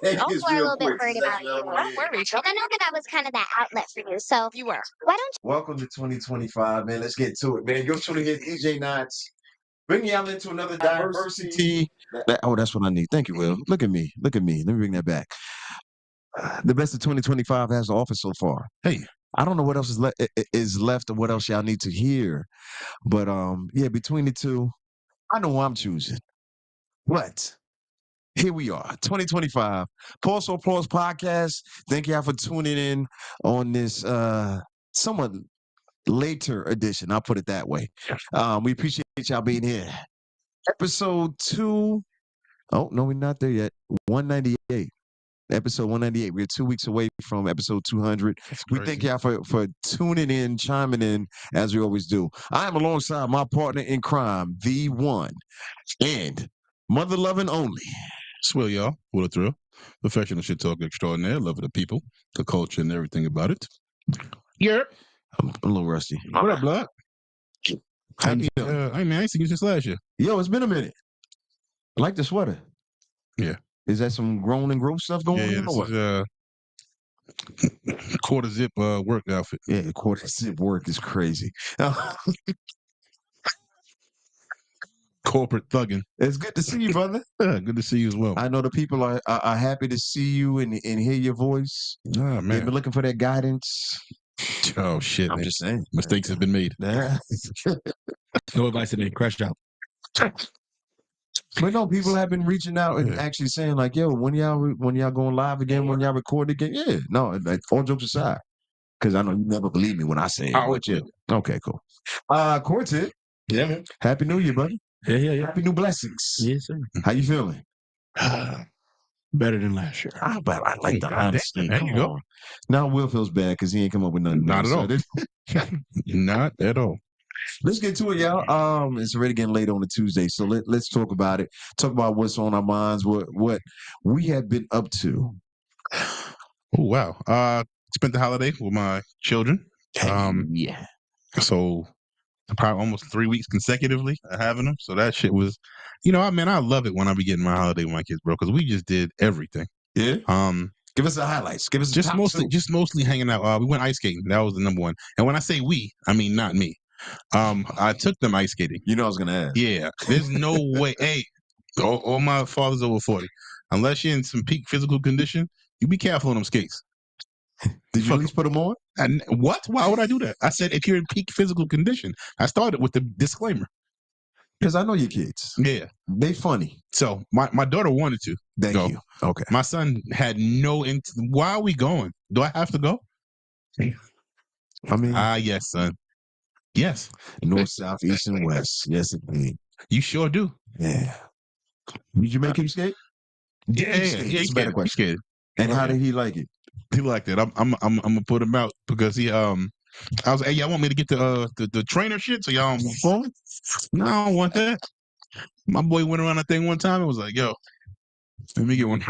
Also, a little bit worried about you. Don't worry. And I know that I was kind of that outlet for you. So you were. Why don't Welcome to 2025, man. Let's get to it, man. You're tuning in, EJ Knots. Bring y'all into another diversity. That's what I need. Thank you, Will. Look at me. Look at me. Let me bring that back. The best of 2025 has to offer so far. Hey, I don't know what else is left or what else y'all need to hear. But yeah, between the two, I know who I'm choosing. But here we are, 2025. Pause or Pause podcast. Thank y'all for tuning in on this somewhat later edition. I'll put it that way. We appreciate y'all being here. Episode 2. Oh, no, we're not there yet. 198. Episode 198. We're 2 weeks away from episode 200. We thank y'all for tuning in, chiming in, as we always do. I am alongside my partner in crime, the one and mother loving only. Swell, y'all. What a thrill. Professional shit talk extraordinaire. Love of the people, the culture, and everything about it. Yeah. I'm a little rusty. What up, blood? I ain't seen you since last year. Yo, it's been a minute. I like the sweater. Yeah. Is that some grown and gross stuff going on? This is quarter zip work outfit. Yeah, quarter zip work is crazy. Corporate thugging. It's good to see you, brother. Yeah, good to see you as well. I know the people are happy to see you and hear your voice. Oh, man. They've been looking for that guidance. Oh, shit. I'm just saying. Mistakes have been made. Yeah. No advice today. Crash out. But no, people have been reaching out and actually saying like, yo, when y'all going live again, when y'all record again? Yeah. No, like, all jokes aside. Because I know you never believe me when I say it. I would, yeah. Okay, cool. Quartet. Yeah, man. Happy New Year, buddy. Yeah. Happy new blessings. Yes, sir. How you feeling? Better than last year. I like the honesty. There you go. Now Will feels bad because he ain't come up with nothing. Not at all. Not at all. Let's get to it, y'all. It's already getting late on a Tuesday, so let's talk about it. Talk about what's on our minds, what we have been up to. Oh, wow. Spent the holiday with my children. Yeah. So probably almost 3 weeks consecutively of having them. So that shit was, I love it when I be getting my holiday with my kids, bro, because we just did everything. Yeah. Give us the highlights. Give us just mostly hanging out. We went ice skating. That was the number one. And when I say we, I mean not me. I took them ice skating. You know I was gonna ask. Yeah. There's no way. Hey, all my father's over 40. Unless you're in some peak physical condition, you be careful on them skates. Did you at least put them on? And what? Why would I do that? I said if you're in peak physical condition. I started with the disclaimer. Because I know your kids. Yeah. They funny. So my daughter wanted to. Thank you. Okay. My son had no why are we going? Do I have to go? I mean. Yes, son. Yes. North, south, east, and west. Yes, indeed. You sure do. Yeah. Did you make him skate? Yeah. He's a better question. And how did he like it? He liked it. I'm gonna put him out because he I was like, hey, y'all want me to get the trainer shit? So y'all no, I don't want that. My boy went around that thing one time and was like, yo, let me get one.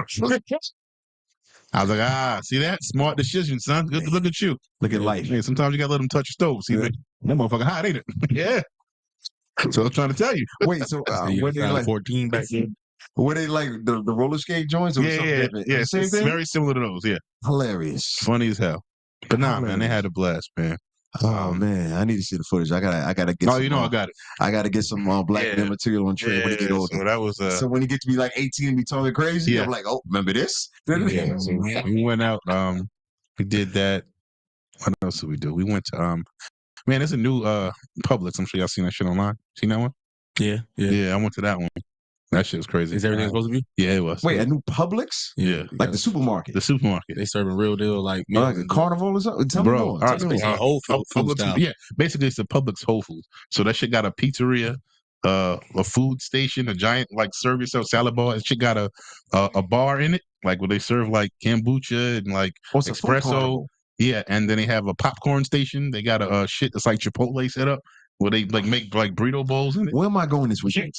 I was like, see that? Smart decision, son. Good to look at you. Look at life. Hey, sometimes you gotta let them touch your stove. See, that motherfucker hot, ain't it? Yeah. So I was trying to tell you. Wait, so were they like 14 back then? Were they like the roller skate joints? Or Yeah. Same thing? Very similar to those. Yeah. Hilarious. Funny as hell. But nah, man, they had a blast, man. Oh man, I need to see the footage. I gotta get. Oh, I got it. I gotta get some black man material on Trey when he get older. So that was. So when he get to be like 18 and be talking crazy, I'm like, oh, remember this? Yeah. So we went out. We did that. What else did we do? We went to man, there's a new Publix. I'm sure y'all seen that shit online. Seen that one? Yeah. I went to that one. That shit was crazy. Is everything supposed to be? Yeah, it was. Wait, a new Publix? Yeah. Like the supermarket? The supermarket. They serving real deal like a carnival or something? Tell me more. Whole food style. Yeah, basically it's a Publix Whole Foods. So that shit got a pizzeria, a food station, a giant like serve yourself salad bar. It shit got a bar in it, like where they serve like kombucha and like espresso. Yeah, and then they have a popcorn station. They got a shit that's like Chipotle set up where they like make like burrito bowls in it. Where am I going this weekend?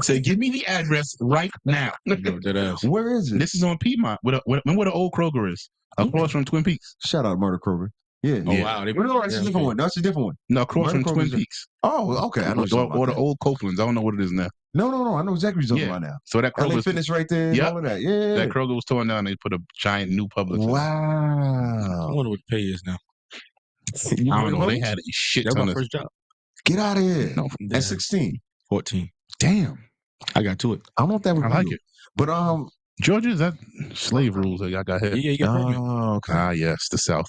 Say, give me the address right now. Where is it? This is on Piedmont. Remember where the old Kroger is? Across from Twin Peaks. Shout out Murder Kroger. Yeah. Oh, wow. That's a different one. That's a different one. No, across from Twin Peaks. Oh, okay. I know or the old Copelands. I don't know what it is now. No. I know exactly what you're talking about now. So that LA Kroger's Fitness right there. Yep. All of that. Yeah. That Kroger was torn down. They put a giant new Publix. I Wow. wonder what the pay is now. I don't know. They had a shit That's ton my of. first job. Get out of here. No, At 16. 14. damn. I got to it. I don't know if that would I like it. But Georgia, is that slave rules that y'all got here? Yeah, you got permit. oh, okay. Ah, yes, the South.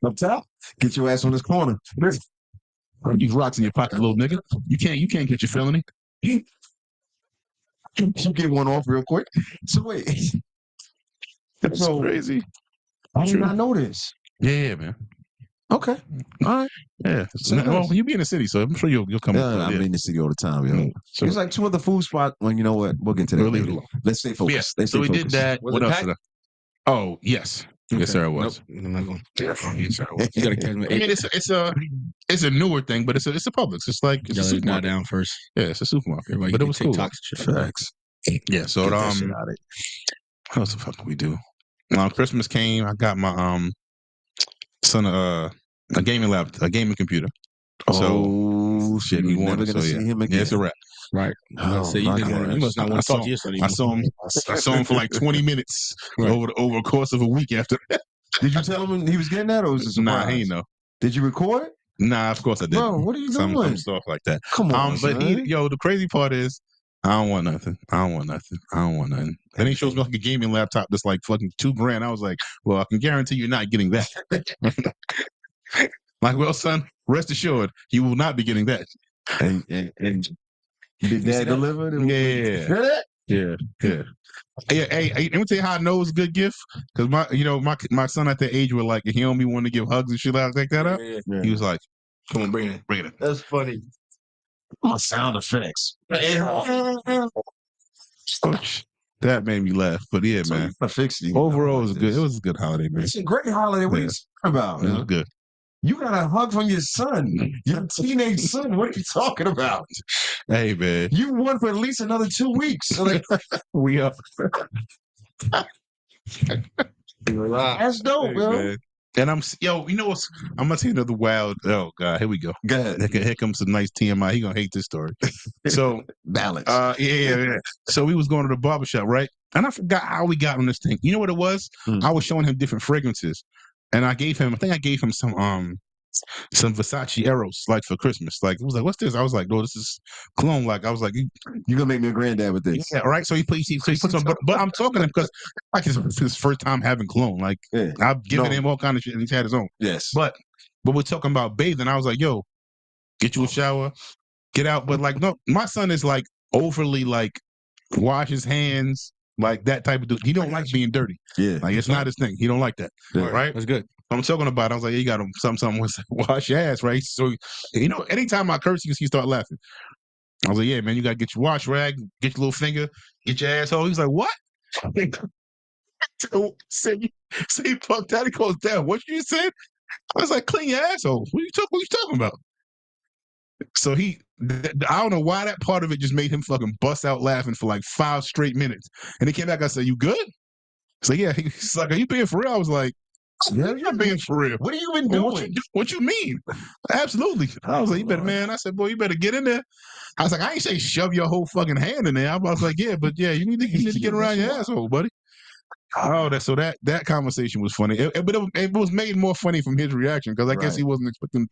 Up top, get your ass on this corner. These rocks in your pocket, little nigga. You can't get your felony. You get one off real quick. So wait. That's So crazy. I did not know this. Yeah, man. Okay. All right. Yeah. So Well, nice. you be in the city, so I'm sure you'll come. I'm in the city all the time, yo. So, There's like 2 other food spots. Well, you know what? We'll get to that We'll leave it later. alone. Let's stay focused. yeah. Let's So stay we did focused. that. Was What it else? packed? Did I? Oh, yes. Yes, sir, it was. Nope, I'm not going. Yes, sir, it was. You got to catch me. I mean, it's a newer thing, but it's a Publix. It's like it's a Gotta let it die supermarket. down first. Yeah, it's a supermarket. Everybody But it get was cool. TikToks and shit. Facts. Yeah. So Get that shit out of it. what else the fuck did we do? Christmas came. I got my son a gaming computer. Oh shit! he We're never wanted. gonna see him again. Yeah, it's a wrap. Right. Oh, So my you must not want to talk to your son I saw him for like 20 minutes Right. over a course of a week after that. Did you tell him he was getting that, or was it a surprise? Nah, he ain't know. Did you record it? Nah, of course I didn't. Bro, what are you Some doing? stuff like that. Come on, But son. the crazy part is, I don't want nothing. And he shows me like a gaming laptop that's like fucking $2,000. I was like, well, I can guarantee you're not getting that. Like, well, son, rest assured, you will not be getting that. And did Dad deliver? Yeah. Yeah. Hey, let me tell you how I know it was a good gift. Because my son at that age were like, if he don't be wanting to give hugs and shit like that up, Yeah. he was like, Come on, bring it. That's funny. Sound effects. that made me laugh. But yeah, man. I fixed it. Overall, it was a good holiday, man. It's a great holiday. What are you talking about? It was good. You got a hug from your son, your teenage son. What are you talking about? Hey, man. You won for at least another 2 weeks. So We up. That's dope, Hey, yo. man. And you know what's? I'm gonna tell you another wild. Oh God, here we go. Go ahead. Here comes some nice TMI. He gonna hate this story. So balance. Yeah. So we was going to the barbershop, right? And I forgot how we got on this thing. You know what it was? I was showing him different fragrances, and I think I gave him some Versace Eros, like for Christmas. Like, it was like, what's this? I was like, no, this is cologne. Like, I was like, you gonna make me a granddad with this? Yeah, right. So he puts on, but I'm talking to him because like it's his first time having cologne. Like, I've given him all kind of shit, and he's had his own. Yes. But we're talking about bathing. I was like, yo, get you a shower, get out. But like, no, my son is like overly like wash his hands, like that type of dude. He don't like being dirty. Yeah. Like, it's not his thing. He don't like that. Yeah. Right? That's good. I'm talking about. I was like, you got him something. Wash your ass, right? So anytime I curse, he start laughing. I was like, yeah, man, you gotta get your wash rag, get your little finger, get your asshole. He's like, what? So he fucked out. He goes, damn, what you said? I was like, clean your asshole. What you talking about? So I don't know why that part of it just made him fucking bust out laughing for like 5 straight minutes. And he came back. I said, you good? So yeah, he's like, are you being for real? I was like, yeah, you're being for real. What have you been doing? What you mean? Absolutely. I was like, you better, man. I said, boy, you better get in there. I was like, I ain't say shove your whole fucking hand in there. I was like, yeah, but yeah, you need to get around your asshole, buddy. Oh, that conversation was funny. But it was made more funny from his reaction because I guess he wasn't expecting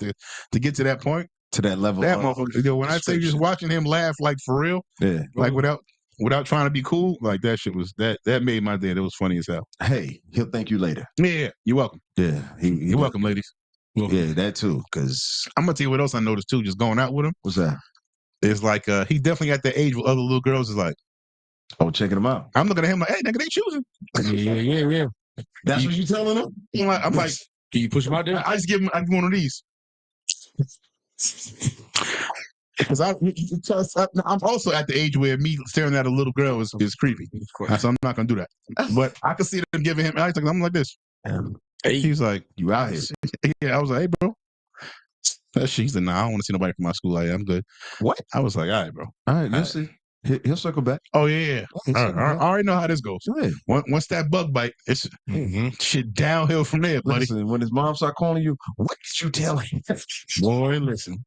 to get to that point. To that level. That motherfucker. When I say just watching him laugh like for real, like without trying to be cool, like that shit was that made my day. That was funny as hell. Hey, he'll thank you later. Yeah, you're welcome. Yeah, you're welcome, ladies. Welcome. Yeah, that too. Because I'm gonna tell you what else I noticed too. Just going out with him. What's that? It's like he definitely at the age where other little girls is like, oh, checking them out. I'm looking at him like, hey, nigga, they choosing. Yeah. That's what you telling them? I'm like, can you push him out there? I give him one of these. Because I'm also at the age where me staring at a little girl is creepy. So I'm not gonna do that. But I can see them giving him. I'm like this. Hey, he's like, you out here? Yeah, I was like, hey, bro. He said, nah, I don't want to see nobody from my school. Like, I'm good. What? I was like, all right, bro. All right, you'll see. He'll circle back. Oh yeah. I already know how this goes. Yeah. Once that bug bite, it's shit downhill from there, buddy. Listen, when his mom start calling you, what did you tell him? Boy, listen.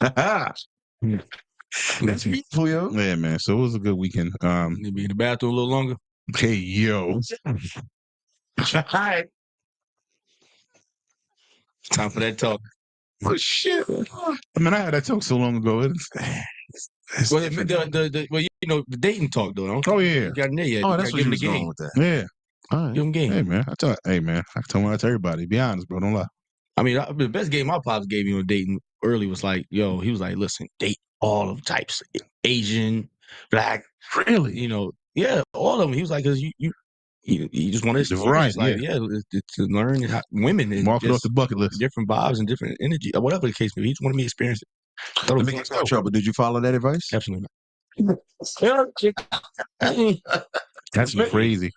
That's beautiful, yo. Yeah, man. So it was a good weekend. You be in the bathroom a little longer. Hey, yo. Time for that talk. Oh, shit. I mean, I had that talk so long ago. Well, the dating talk though. Oh, yeah. You got in there yet? Oh, You that's gotta what give you him the was going game. with that. Yeah. All right. Give him game. Hey, man. I tell that to everybody. Be honest, bro. Don't lie. I mean, the best game my pops gave me on dating early was like, yo, he was like, listen, date all of types, Asian, black, Really? Yeah, all of them. He was like, because you just want to experience, variety, to learn how women and Mark it off just the bucket list. different vibes and different energy, or whatever the case may be. He just wanted me to experience it. I thought it Let was me get fun. no trouble. Did you follow that advice? Absolutely not. That's crazy.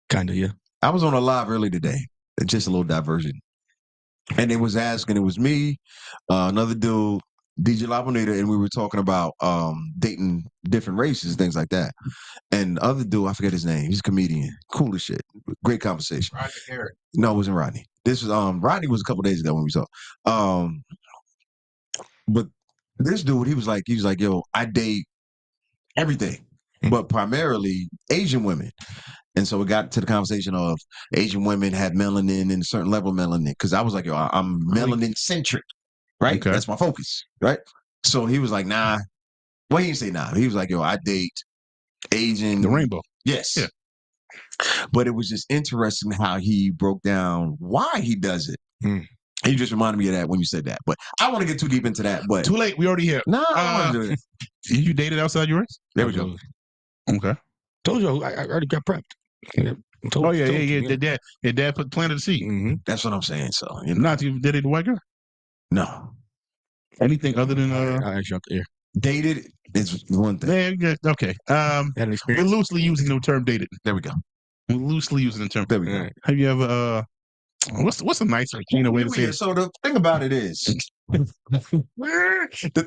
Kind of, yeah. I was on a live early today. Just a little diversion. And it was me, another dude, DJ Labonita, and we were talking about dating different races, things like that. And the other dude, I forget his name. He's a comedian. Cool as shit. Great conversation. No, it wasn't Rodney. This was Rodney was a couple days ago when we saw. But this dude, he was like, yo, I date everything, but primarily Asian women. And so we got to the conversation of Asian women have melanin and a certain level of melanin. Because I was like, yo, I'm melanin centric, right? Okay. That's my focus, right? So he was like, nah. Well, he didn't say nah. He was like, yo, I date Asian. The rainbow. Yes. Yeah. But it was just interesting how he broke down why he does it. He just reminded me of that when you said that. But I want to get too deep into that. But Too late. We already here. No, I don't want to do that. You dated outside your race? There we go. Okay. Told you I already got prepped. Your dad planted the seed. That's what I'm saying. So Not you dated a white girl? No. Anything other than I actually out the air. Dated is one thing. Yeah, okay. Had an We're experience. loosely using the term dated. There we go. We're loosely using the term. There we go. Have you ever what's a nicer way to say it? So the thing about it is the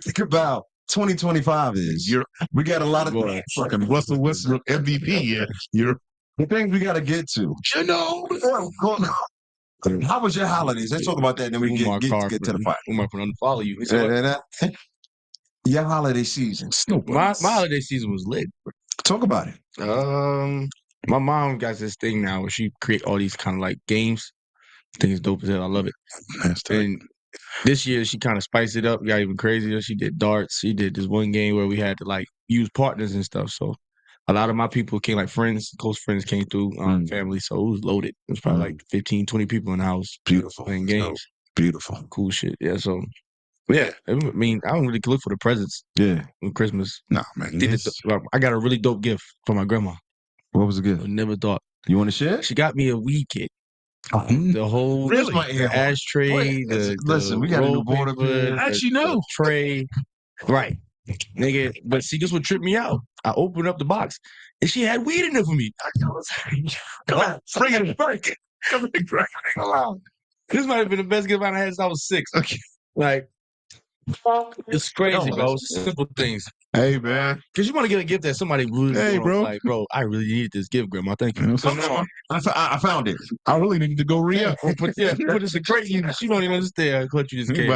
thing about 2025 is we got a lot of fucking Russell Westbrook MVP. Yeah, the things we got to get to. How was your holidays? Let's talk about that, and then we get to the fight. Umar put unfollow you. Your holiday season. My holiday season was lit. Talk about it. My mom got this thing now where she create all these kind of like games. I think it's dope as hell. I love it. And this year she kind of spiced it up, got even crazier. She did darts. She did this one game where we had to like use partners and stuff. So a lot of my people came, like friends, close friends came through, family. So it was loaded. It was probably like 15, 20 people in the house. Beautiful. Playing games. Beautiful. Cool shit. Yeah. So yeah, I mean, I don't really look for the presents. Yeah. On Christmas. Nah, man. I got a really dope gift from my grandma. What was the gift? I never thought. You want to share? She got me a weed kit. The whole the ashtray, listen, we got a new board up here. Actually, no tray, right, nigga. But see, this would trip me out. I opened up the box, and she had weed in it for me. Come on, bring it, come on. This might have been the best gift I had since I was 6. Okay, like it's crazy, bro. Simple things. Hey, man. Because you want to get a gift that somebody really, bro. like, bro, I really needed this gift, Grandma. Thank you. I found it. I really needed to go re-up. But it's a great unit. She don't even understand what you just gave.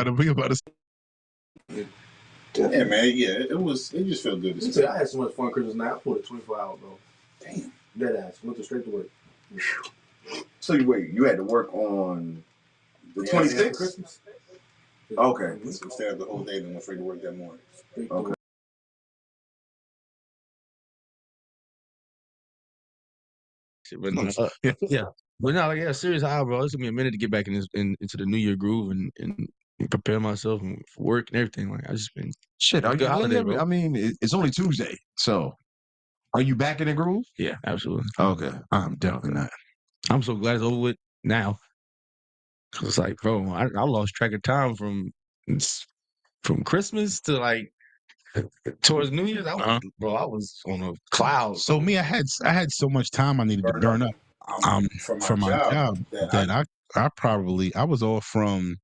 Yeah, man. Yeah, it just felt good. I had so much fun Christmas night. I pulled a 24-hour, bro. Damn. Dead ass. Went straight to work. So you had to work on the 26th? Christmas. Okay. So we stayed up the whole day, then went straight to work that morning. Okay. But no, serious high, bro. It took me a minute to get back into the New Year groove and prepare myself for work and everything. Like I just been shit. Are you holiday, bro? I mean, it's only Tuesday, so are you back in the groove? Yeah, absolutely. Okay, I'm definitely not. I'm so glad it's over with now. It's like, bro, I lost track of time from Christmas to like towards New Year's. I was on a cloud. So me, I had so much time I needed to burn up. For my job that I was off from.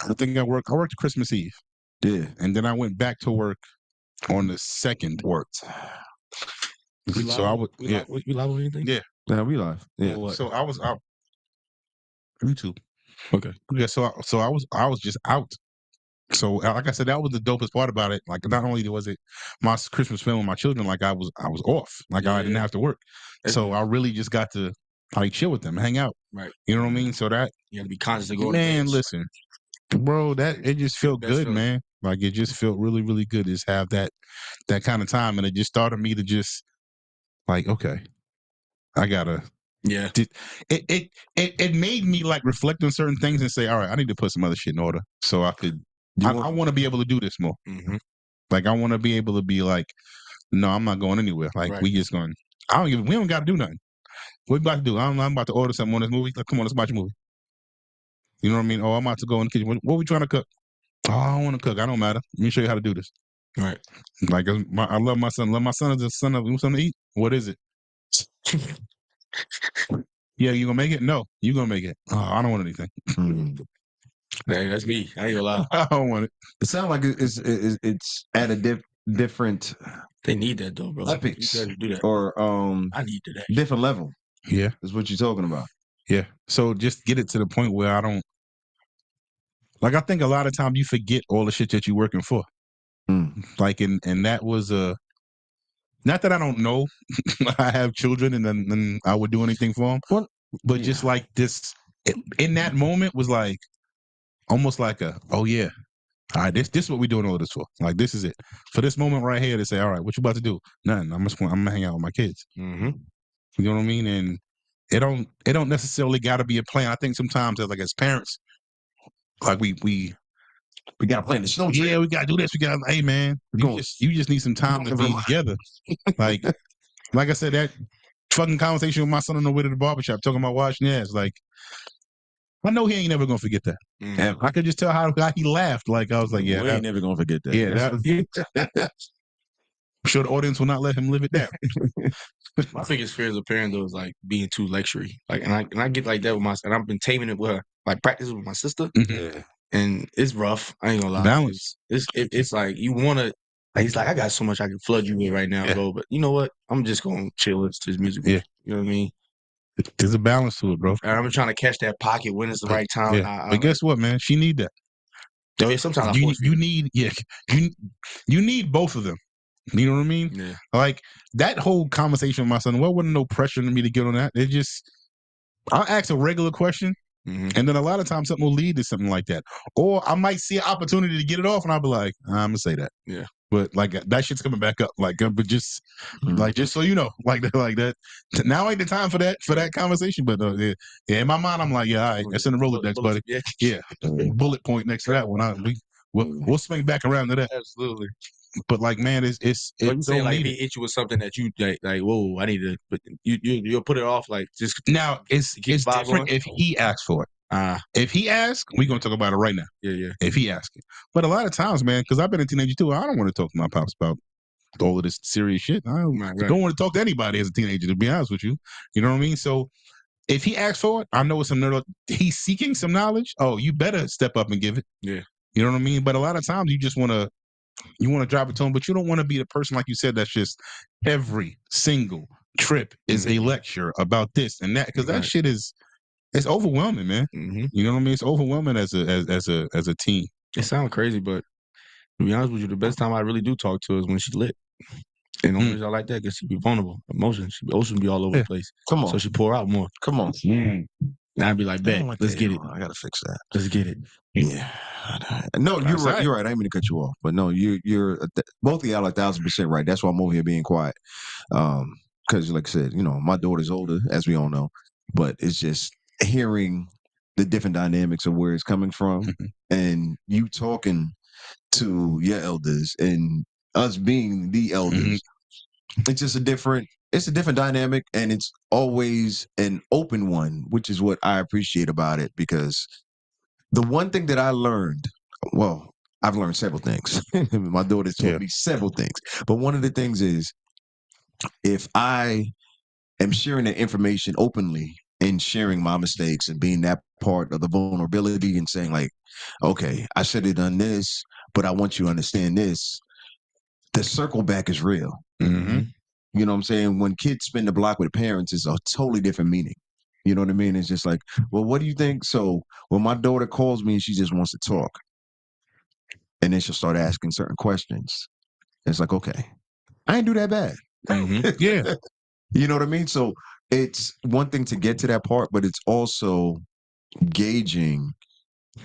I think I worked Christmas Eve. Yeah, and then I went back to work on the 2nd. Worked. So I would. We live on anything? Yeah. Yeah, we live. Yeah. So I was out. YouTube. Okay. Yeah, so I was just out. So like I said, that was the dopest part about it. Like not only was it my Christmas spent with my children, like I was off. Like I didn't have to work. So I really just got to like chill with them, hang out. Right. You know what I mean? So that you have to be conscious of going. man, listen, bro, that it just felt good, feeling. man. Like it just felt really, really good to just have that kind of time, and it just started me to just like, okay, I gotta. Yeah. It made me like reflect on certain things and say, all right, I need to put some other shit in order so I could. I want to be able to do this more. Mm-hmm. Like I want to be able to be like, no, I'm not going anywhere. Like we just going. We don't got to do nothing. What we about to do? I'm about to order something on this movie. Like, come on, let's watch a movie. You know what I mean? Oh, I'm about to go in the kitchen. What we trying to cook? Oh, I don't want to cook. I don't matter. Let me show you how to do this. Right. Like I love my son. Love my son is a son of something to eat. What is it? Yeah, you gonna make it? No, you gonna make it. Oh, I don't want anything. Hey, that's me. I ain't gonna lie. I don't want it. It sounds like it's at a different They need that though, bro. epics You do that. or I need that. different level. Yeah, is what you're talking about. Yeah. So just get it to the point where I don't like. I think a lot of times you forget all the shit that you're working for. Like, and that was not that I don't know. I have children, and then I would do anything for them. But just like this, in that moment was like almost like oh yeah, all right, this is what we're doing all this for. Like this is it for this moment right here. To say, all right, what you about to do? Nothing. I'm gonna hang out with my kids. Mm-hmm. You know what I mean? And it don't necessarily got to be a plan. I think sometimes as parents, like we got to plan the snow trip. Yeah, we got to do this. We got, hey man, you just need some time to be together. Like I said, that fucking conversation with my son on the way to the barbershop talking about washing ass. Like, I know he ain't never gonna forget that. And I could just tell how he laughed. Like I was like, yeah, we ain't never gonna forget that. Yeah, I'm sure the audience will not let him live it down. My biggest fear as a parent though is like being too lectury. Like, and I get like that with my, and I've been taming it with her. Like practice with my sister, and it's rough. I ain't gonna lie. Balance. It's like you want to. Like, he's like, I got so much I can flood you with right now, bro. But you know what? I'm just gonna chill to his music. Yeah. You know what I mean? There's a balance to it, bro. And I'm trying to catch that pocket when it's the right time. Yeah. But guess what, man? She need that. Oh, yeah, sometimes you need you need both of them. You know what I mean? Yeah. Like that whole conversation with my son, well, wasn't no pressure on me to get on that. It just I'll ask a regular question, and then a lot of times something will lead to something like that. Or I might see an opportunity to get it off, and I'll be like, I'm gonna say that. Yeah. But like that shit's coming back up. Like, but just like just so you know, like that. Now ain't the time for that conversation. But yeah, in my mind, I'm like, yeah, all right, that's in the Rolodex, buddy. Yeah, bullet point next to that one. We'll swing back around to that. Absolutely. But like, man, it's you saying like he hit you with something that you like whoa, I need to. But you'll put it off like just now. It's different if he asks for it. If he asks, we're gonna talk about it right now. Yeah. If he asks it, but a lot of times, man, because I've been a teenager too, I don't want to talk to my pops about all of this serious shit. I don't want to talk to anybody as a teenager, to be honest with you. You know what I mean? So if he asks for it, I know it's some he's seeking some knowledge. Oh, you better step up and give it. Yeah. You know what I mean? But a lot of times you just want to drop it to him, but you don't want to be the person, like you said, that's just every single trip is a lecture about this and that, because that shit it's overwhelming, man. You know what I mean? It's overwhelming as a teen. It sounds crazy, but to be honest with you, the best time I really do talk to her is when she lit. And the only reason I like that because she be vulnerable, emotions be all over the place. Come on, so she pour out more. Come on. And I'd be like, bet, let's get it. I gotta fix that. Let's get it. Yeah. No, you're right. You're right. I ain't mean to cut you off, but no, you're both of y'all are 1,000% right. That's why I'm over here being quiet. Because like I said, my daughter's older, as we all know, but it's just hearing the different dynamics of where it's coming from, and you talking to your elders and us being the elders. It's just a different dynamic, and it's always an open one, which is what I appreciate about it. Because the one thing that I learned, well, I've learned several things. My daughter's taught me several things, but one of the things is if I am sharing that information openly and sharing my mistakes and being that part of the vulnerability and saying like, okay, I should have done this, but I want you to understand this. The circle back is real. You know what I'm saying? When kids spin the block with parents, it's a totally different meaning. You know what I mean? It's just like, well, what do you think? So when my daughter calls me and she just wants to talk, and then she'll start asking certain questions. It's like, okay, I ain't do that bad. Yeah. You know what I mean? So it's one thing to get to that part, but it's also gauging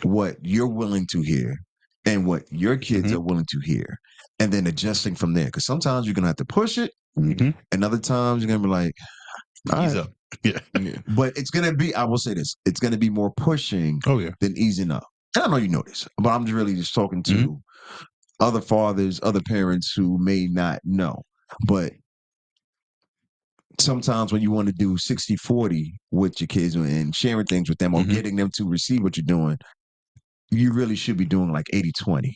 what you're willing to hear and what your kids are willing to hear, and then adjusting from there. Because sometimes you're gonna have to push it, and other times you're gonna be like, all Ease right. up. Yeah. But it's gonna be, I will say this, it's gonna be more pushing than easing up. And I know you know this, but I'm just really just talking to other fathers, other parents who may not know. But sometimes when you want to do 60-40 with your kids and sharing things with them or getting them to receive what you're doing, you really should be doing like 80-20.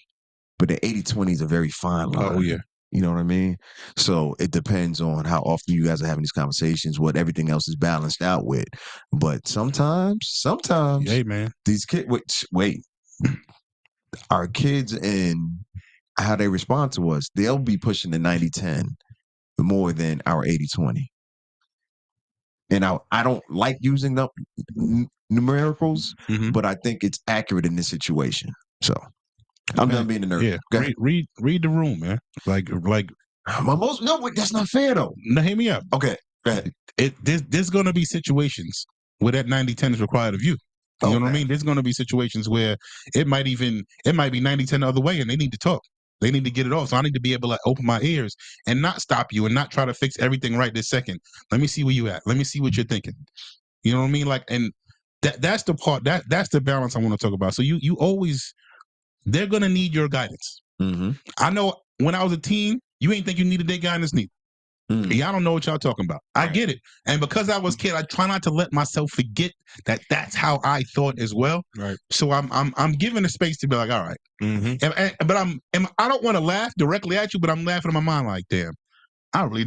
But the 80-20 is a very fine line. Oh, yeah. You know what I mean? So it depends on how often you guys are having these conversations, what everything else is balanced out with. But sometimes, Hey, man. these kids, wait, our kids and how they respond to us, they'll be pushing the 90-10 more than our 80-20. And I don't like using the numericals, but I think it's accurate in this situation. So I'm done being a nerd. Yeah. Read the room, man. Like that's not fair though. Now, hear me out. Okay, go ahead. There's gonna be situations where that 90-10 is required of you. You know what I mean? There's gonna be situations where it might be 90-10 the other way, and they need to talk. They need to get it off. So I need to be able to open my ears and not stop you and not try to fix everything right this second. Let me see where you at. Let me see what you're thinking. You know what I mean? Like, and that's the part that's the balance I want to talk about. So you always, they're gonna need your guidance. I know when I was a teen, you ain't think you needed their guidance neither. Y'all don't know what y'all talking about. I get it. And because I was a kid, I try not to let myself forget that that's how I thought as well. Right. So I'm given the space to be like, all right. But I don't want to laugh directly at you, but I'm laughing in my mind like, damn, I really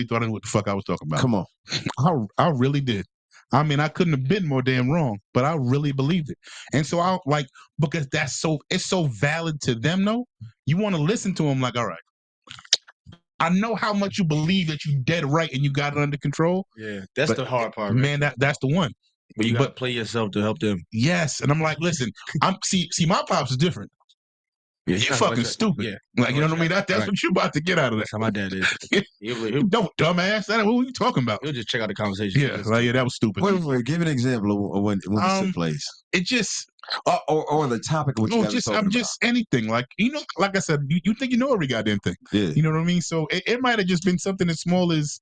thought I knew what the fuck I was talking about. Come on. I really did. I mean, I couldn't have been more damn wrong, but I really believed it. And so I like, because it's so valid to them though, you want to listen to them like, all right, I know how much you believe that you dead right and you got it under control. Yeah, that's the hard part, man. That's the one. But you got to play yourself to help them. Yes, and I'm like, listen, see, my pops is different. Yeah, you fucking stupid. Yeah. Like, you know what I mean? That's what you about to get out of that. That's how my dad is. Don't, dumbass. What are you talking about? He'll just check out the conversation. Yeah, like, yeah, that was stupid. Wait, give an example of when this took place. It just... or the topic of what you guys I'm just anything. Like, you know, like I said, you think you know every goddamn thing. Yeah. You know what I mean? So it might have just been something as small as...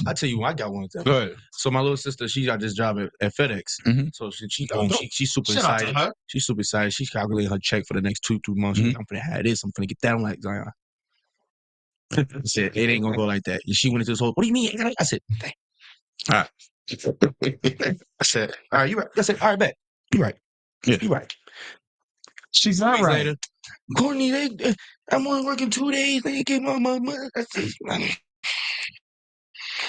I tell you, I got one. Go ahead. So my little sister, she got this job at FedEx. So she's super excited. She's super excited. She's calculating her check for the next two months. I'm gonna have this. I'm gonna get that. I'm like, Zion. I said, it ain't gonna go like that. And she went into this whole, what do you mean? I said, dang. All right. I said, all right, you right. I said, all right, bet. You right. Yeah. You right. She's not right. Later, Courtney, I'm only working 2 days. They get my money.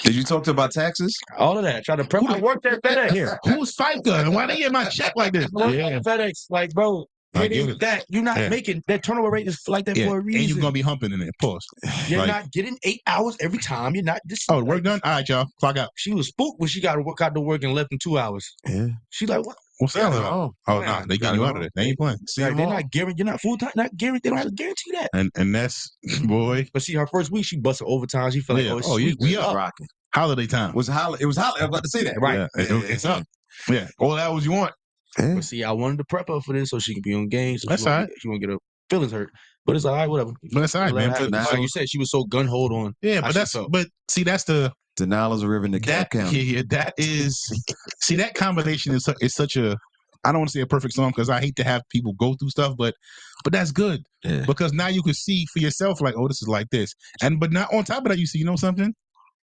Did you talk to her about taxes? All of that. I tried to prep. I worked at FedEx. Here. Who's FICA? And why they get my check like this? Yeah. FedEx, like, bro, that you're not making that turnover rate is like that for a reason. And you're gonna be humping in there. Pause. You're not getting 8 hours every time. You're not. The work done. All right, y'all. Clock out. She was spooked when she got to got to work in less than 2 hours. Yeah. She like, what? What's that about? Oh, no, they get you out of it. They ain't playing. They're not guaranteed. You're not full time. Not guaranteed. They don't have to guarantee that. And that's boy. But see, her first week she busted overtime. She felt like, we up rocking. Holiday time. It was holiday. I was about to say that. Right. It's up. Yeah. All the hours you want. Yeah. But see, I wanted to prep her for this so she can be on games. So that's all right. She won't get her feelings hurt. But it's all right, whatever. But that's all right, man. Like you said, she was so gun-hold on. Yeah, but see, that's the denial is a river in the cap count. Yeah, that is. See, that combination is such a. I don't want to say a perfect song because I hate to have people go through stuff, but that's good because now you can see for yourself like, oh, this is like this, but not on top of that, you see, you know something.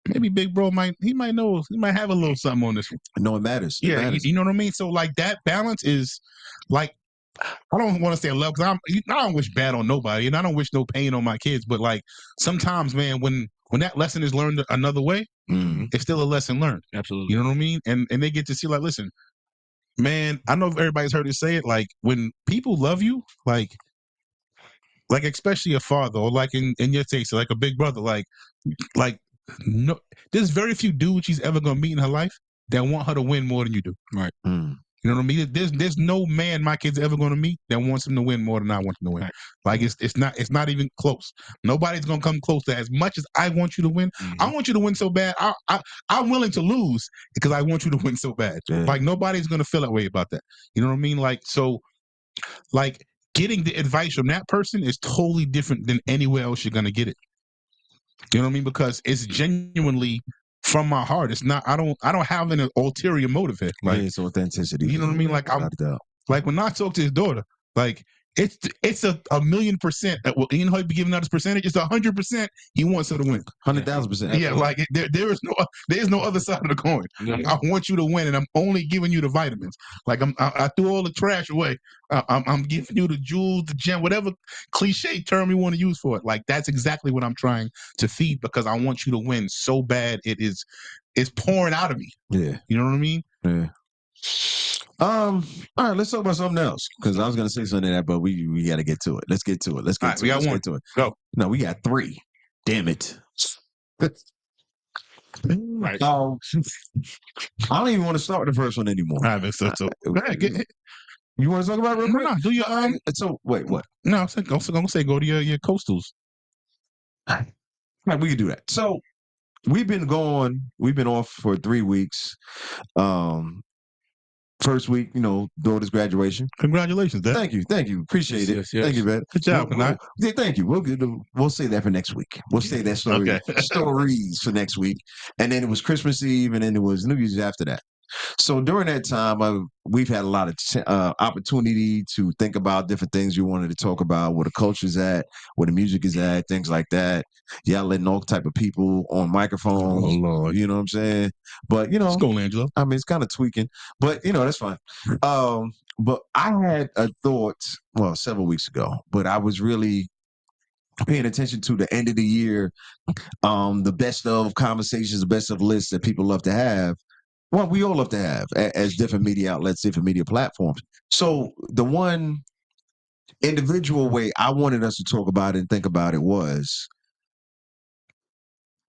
Maybe Big Bro might have a little something on this one. No, it matters. It matters. You know what I mean? So like that balance is like, I don't want to say love because I don't wish bad on nobody and I don't wish no pain on my kids. But like sometimes, man, when that lesson is learned another way, it's still a lesson learned. Absolutely. You know what I mean? And they get to see like, listen, man, I know everybody's heard it say it. Like when people love you, like especially a father or like in your case, like a big brother, like no, there's very few dudes she's ever gonna meet in her life that want her to win more than you do. Right. You know what I mean? There's no man my kids are ever going to meet that wants him to win more than I want him to win. Right. Like it's not even close. Nobody's going to come close to as much as I want you to win. I want you to win so bad. I'm willing to lose because I want you to win so bad. Yeah. Like nobody's going to feel that way about that. You know what I mean? Like so, like getting the advice from that person is totally different than anywhere else you're going to get it. You know what I mean? Because it's genuinely from my heart. It's not. I don't have an ulterior motive here. Like it's authenticity. You know what I mean? Like like when I talk to his daughter, like it's a 1,000,000%. Well, you know how he be giving out his percentage? It's 100%. He wants her to win. 100,000%. Yeah, like there is no other side of the coin. I want you to win, and I'm only giving you the vitamins. Like I threw all the trash away. I'm giving you the jewels, the gem, whatever cliche term you want to use for it. Like that's exactly what I'm trying to feed because I want you to win so bad. It's pouring out of me. Yeah. You know what I mean? Yeah. All right, let's talk about something else because I was gonna say something to that, but we got to get to it. Let's get to it. Let's get to it. Go. No, we got 3. Damn it. Right. I don't even want to start with the first one anymore. All right, so go ahead, get it. You want to talk about it real quick? No, do your So wait, what? No, I'm gonna say go to your coastals. All right, we can do that. So we've been off for 3 weeks. First week, daughter's graduation. Congratulations, Dad. Thank you. Appreciate it. Yes. Thank you, man. Good job, yeah, thank you. We'll say that for next week. We'll say that story Okay. stories for next week, and then it was Christmas Eve, and then it was New Year's after that. So during that time, we've had a lot of opportunity to think about different things we wanted to talk about, where the culture's at, where the music is at, things like that. Yelling all type of people on microphones. Oh, Lord. You know what I'm saying? But, Let's go, Angelo. I mean, it's kind of tweaking, but, that's fine. But I had a thought, several weeks ago, but I was really paying attention to the end of the year, the best of conversations, the best of lists that people love to have. Well, we all love to have as different media outlets, different media platforms. So the one individual way I wanted us to talk about it and think about it was,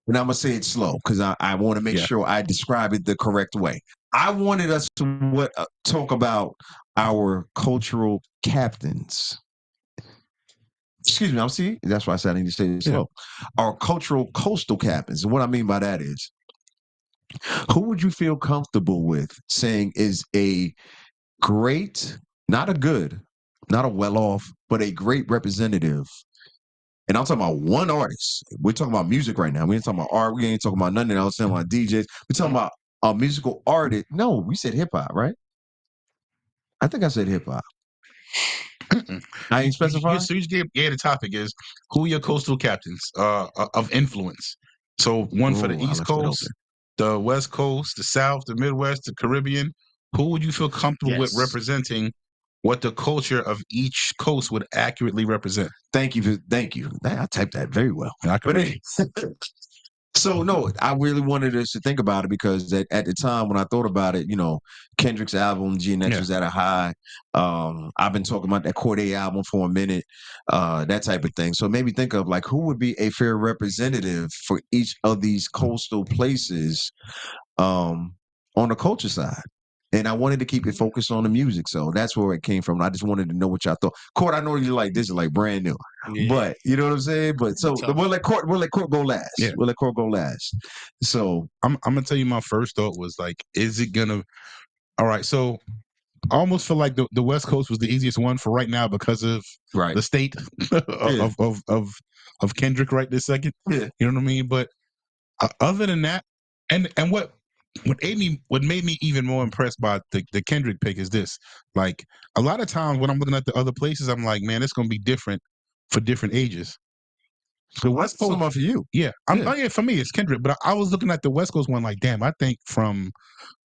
and I'm going to say it slow because I want to make sure I describe it the correct way. I wanted us to talk about our cultural captains. Excuse me, that's why I said I need to say it slow. Our cultural coastal captains. And what I mean by that is, who would you feel comfortable with saying is a great, not a good, not a well-off, but a great representative? And I'm talking about one artist. We're talking about music right now. We ain't talking about art. We ain't talking about nothing else. We're talking about DJs. We're talking about a musical artist. No, we said hip-hop, right? I think I said hip-hop. I ain't specifying. So you just gave the topic is who are your coastal captains of influence? So one for the East Coast, the West Coast, the South, the Midwest, the Caribbean. Who would you feel comfortable with representing what the culture of each coast would accurately represent? Thank you. I typed that very well. So no, I really wanted us to think about it because at the time when I thought about it, Kendrick's album GNX was at a high. I've been talking about that Corday album for a minute, that type of thing. So maybe think of like who would be a fair representative for each of these coastal places on the culture side. And I wanted to keep it focused on the music. So that's where it came from. I just wanted to know what y'all thought. Court, I know you like this is like brand new. Yeah. But you know what I'm saying? But so we'll let Court go last. Yeah. We'll let Court go last. So I'm gonna tell you my first thought was like, is it gonna all right, so I almost feel like the West Coast was the easiest one for right now because of the state of Kendrick right this second. Yeah. You know what I mean? But other than that, and what made me even more impressed by the Kendrick pick is this. Like a lot of times when I'm looking at the other places, I'm like, man, it's gonna be different for different ages. The West Coast for you. Yeah. For me it's Kendrick. But I was looking at the West Coast one like, damn, I think from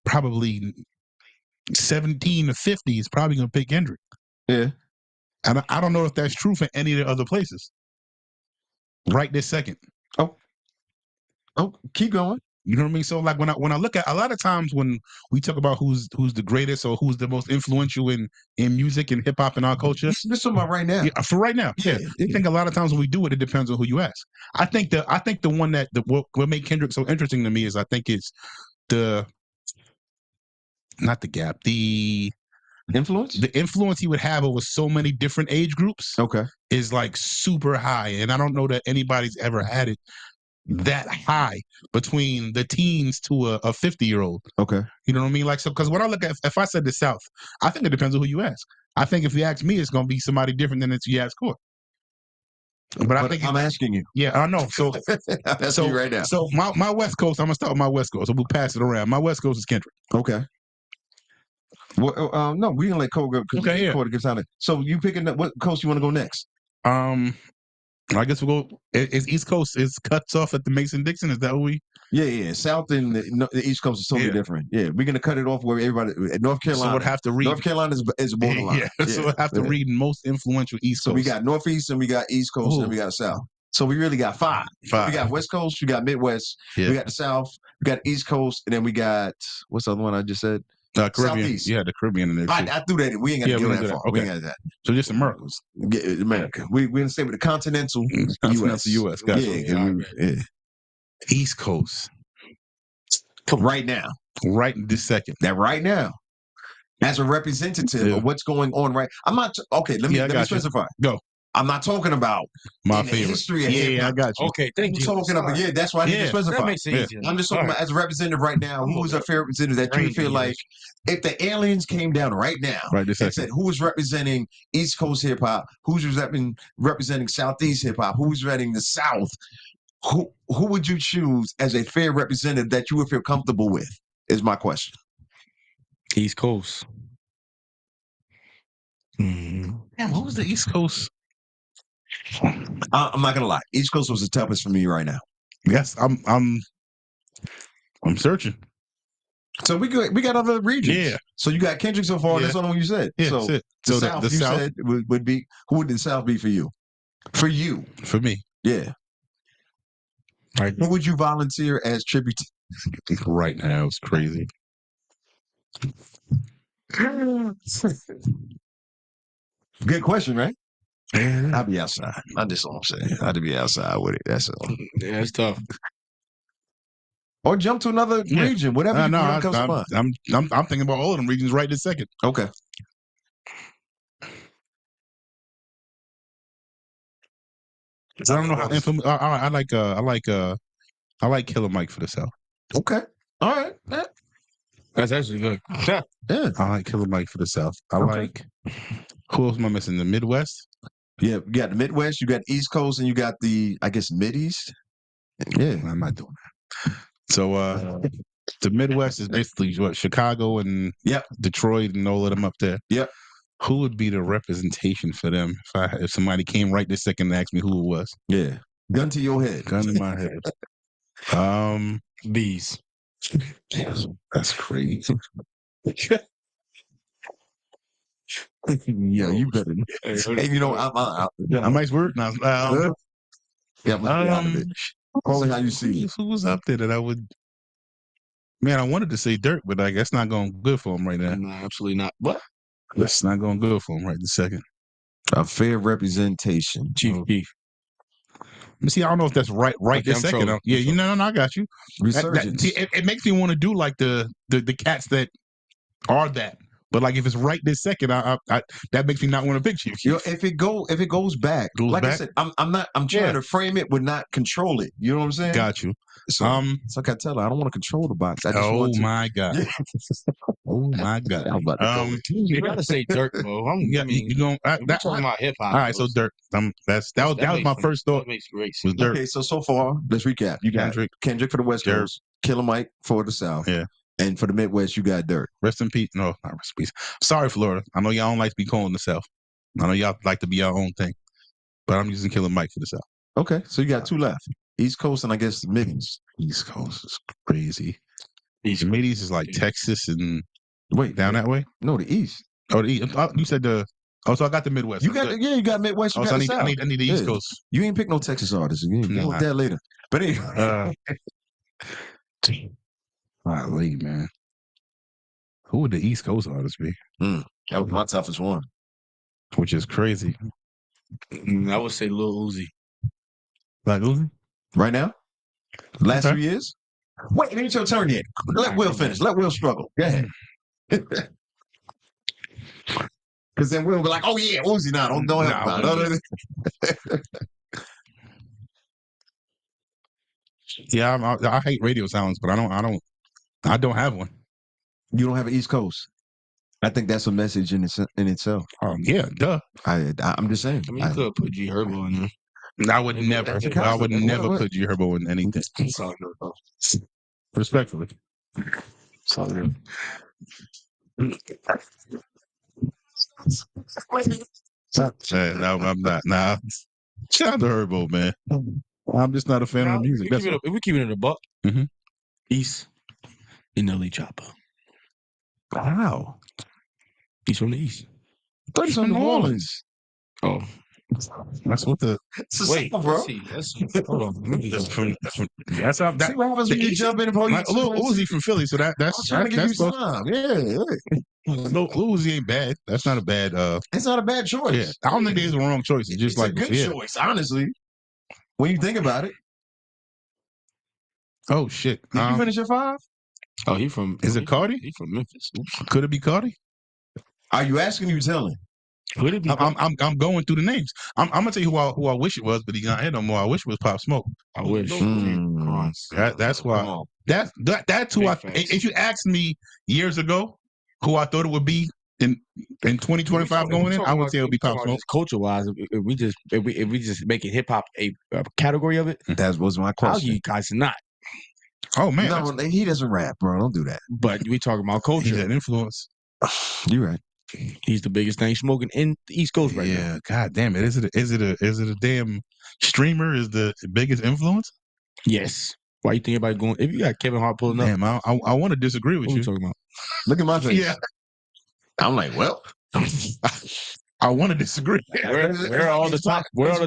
probably 17 to 50 is probably gonna pick Kendrick. Yeah. And I don't know if that's true for any of the other places. Right this second. Oh, keep going. You know what I mean? So like when I look at a lot of times when we talk about who's the greatest or who's the most influential in music and hip hop in our culture. This talking about right now. Yeah, for right now. Yeah. I think a lot of times when we do it, it depends on who you ask. I think the one that what make Kendrick so interesting to me is I think it's the not the gap, the influence he would have over so many different age groups Okay. is like super high. And I don't know that anybody's ever had it that high between the teens to a 50-year-old. Okay. You know what I mean? Like, so, because when I look at, if I said the South, I think it depends on who you ask. I think if you ask me, it's going to be somebody different than if you ask Court. But I think I'm asking you. Yeah, I know. So I'm asking you right now. So my West Coast, I'm gonna start with my West Coast. So we'll pass it around. My West Coast is Kendrick. Okay. Well, no, we can let Cole go. Okay, yeah. Cole gives out. So you picking up what coast you want to go next? I guess we'll go. Is East Coast is cuts off at the Mason-Dixon? Is that what we? Yeah. South and the East Coast is totally different. Yeah, we're gonna cut it off where everybody. North Carolina. So we'd have to read. North Carolina is a borderline. Yeah. So we'll have to read most influential East Coast. So we got Northeast and we got East Coast and we got South. So we really got five. We got West Coast. We got Midwest. Yeah. We got the South. We got East Coast, and then we got what's the other one I just said? Caribbean. Southeast. Yeah, the Caribbean in there too. I threw that in. We ain't got to go that far. Okay. We ain't got that. So just Americas. Yeah, America. We're going to stay with the continental U.S. Gotcha. Yeah. East Coast. Right now. Right this second. That right now. As a representative of what's going on I'm not... Okay, let me specify. Go. I'm not talking about my favorite history of hip-hop. I got you. Okay, thank you. Talking about, that's why I need to specify. That makes it easier. I'm just talking about as a representative right now. Who is a fair representative that you feel like if the aliens came down right now and said who is representing East Coast hip hop, who's representing Southeast hip hop, who's representing the South, who would you choose as a fair representative that you would feel comfortable with? Is my question. East Coast. Damn, what was the East Coast? I'm not gonna lie. East Coast was the toughest for me right now. Yes, I'm searching. So we got other regions. Yeah. So you got Kendrick so far. That's the one you said. Yeah, so that's it. The South, the South said would be. Who would the South be for you? For you. For me. Yeah. Right. Who would you volunteer as tribute? Right now, it's crazy. Good question, right? I'll be outside. I just all I'm saying. I'd be outside with it. That's all. Yeah, it's tough. Or jump to another region, whatever comes to mind. I'm thinking about all of them regions right this second. Okay. I don't know how I like Killer Mike for the South. Okay. All right. Yeah. That's actually good. Yeah. I like Killer Mike for the South. I like. Who else am I missing? The Midwest. Yeah, you got the Midwest, you got East Coast, and you got the, I guess, Mid-East. Yeah, I'm not doing that. So the Midwest is basically what, Chicago and Detroit and all of them up there. Yep. Who would be the representation for them if somebody came right this second and asked me who it was? Yeah. Gun to your head. Gun in my head. Bees. That's crazy. Yeah, you better. Hey, you know, I'm nice word now. Yeah, out of it. Only how you see it. Who was up there that I would? Man, I wanted to say Dirk, but I guess not going good for him right now. No, absolutely not. What? That's not going good for him right this second. A fair representation, Chief Keef. Let me see. I don't know if that's right this second. Yeah, you know, I got you. Resurgence. It makes me want to do like the cats that are that. But like if it's right this second, I that makes me not want to pick Chief Keef. You know, if it goes back, I said, I'm trying to frame it but not control it. You know what I'm saying? Got you. So it's like I tell her, I don't want to control the box. I just want to. My God. Oh my God. You gotta say Dirk, bro. You going talking about hip hop. All right, so Dirk. That was my first thought. That makes great sense. Dirk. Okay, so far, let's recap. You got Kendrick for the West Coast, Killer Mike for the South. Yeah. And for the Midwest, you got Dirk. Rest in peace. No, not rest in peace. Sorry, Florida. I know y'all don't like to be calling the South. I know y'all like to be your own thing. But I'm using Killer Mike for the South. Okay, so you got two left. East Coast and I guess the Midwest. East Coast is crazy. The Mid-East is like Texas and down that way? No, the East. Oh, the East. You said the so I got the Midwest. You got Midwest. You got the South. I need the East Coast. You ain't pick no Texas artists. You ain't with that later. But anyway. Golly, man. Who would the East Coast artists be? That was my toughest one. Which is crazy. I would say Lil Uzi. Like Uzi? Right now? Last 2 years? Wait, it ain't your turn yet. Let Will finish. Let Will struggle. Go ahead. Because then we'll be like, oh yeah, Uzi now. Don't help about it. Yeah, I hate radio silence, but I don't have one. You don't have an East Coast. I think that's a message in itself. Yeah, duh. I'm just saying. I mean, you could put G Herbo in there. I would never. I would never put G Herbo in anything. Respectfully. No, I'm not. Nah. Shout out to Herbo, man. I'm just not a fan of the music. If we keep it in a buck, Mhm. East in the Elite Chopper. Wow. He's from the East. But he's from New Orleans. Oh. That's what the Wait, bro. let's see. Hold on. That's how See what happens when you jump in and like, Lil Uzi from Philly, so that's trying to give you supposed. time. Yeah. Lil Uzi ain't bad. That's not a bad. It's not a bad choice. Yeah, I don't think there's a wrong choice. It's just it's a good choice, honestly. When you think about it. Oh shit! Did you finish your 5? Oh, he from. Is it Cardi? He from Memphis. Oops. Could it be Cardi? Are you asking? Or you telling? Could it be? I'm going through the names. I'm gonna tell you who I wish it was, but he's not here no more. I wish it was Pop Smoke. I wish. That's why. That's who I. If you asked me years ago who I thought it would be in 2025 going in, I would say it would be Pop Smoke. Culture wise, if we just make it hip hop a category of it, that was my question. I'll give you guys not. Oh man, no, he doesn't rap, bro. Don't do that. But we talking about culture. He's an influence. You're right. He's the biggest thing smoking in the East Coast right now. Yeah, god damn it. Is it a damn streamer is the biggest influence? Yes. Why you think everybody going? If you got Kevin Hart pulling up, damn, I want to disagree with what you. talking about? Look at my face. Yeah, I'm like, well, I want to disagree. Where are all the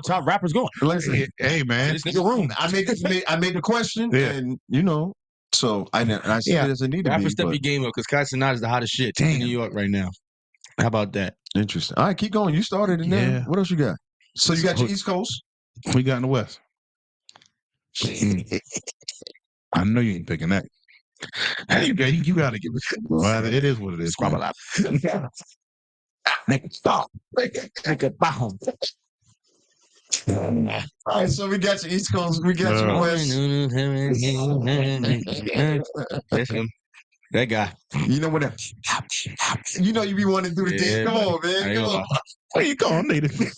top rappers going? Listen, hey man, This nigga room. I made the question, Yeah. and so I see it as a need to be. Rapper step your game up because Kai Cenat is the hottest shit in New York right now. How about that? Interesting. All right, keep going. You started it now. Yeah. What else you got? So you got your East Coast. We got in the West. I know you ain't picking that. You got to give it. Well, it is what it is. Squabble up. Nigga, stop. Nigga, bow. All right, so we got your East Coast. We got your West. That's him. That guy. You know what? You know you be wanting to do the dance. Come on, man. Come on. Where you going, native?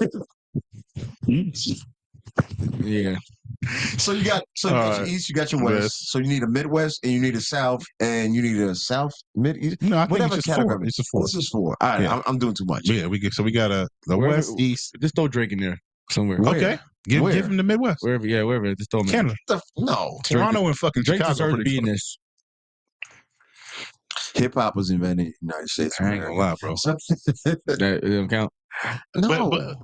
Yeah. So you got your East, you got your West. So you need a Midwest and you need a South and you need a South Mid-East. No, I think whatever it's just category. 4. It's a 4. This is 4. All right, Yeah. I'm doing too much. Yeah, we got the West, East. Just throw Drake in there somewhere. Where? Okay, give him the Midwest. Wherever. Just throw him in. Canada. No. Toronto and fucking Drake Chicago. deserves to be in this. Hip hop was invented in the United States. I ain't gonna lie, bro. That don't count. No. But-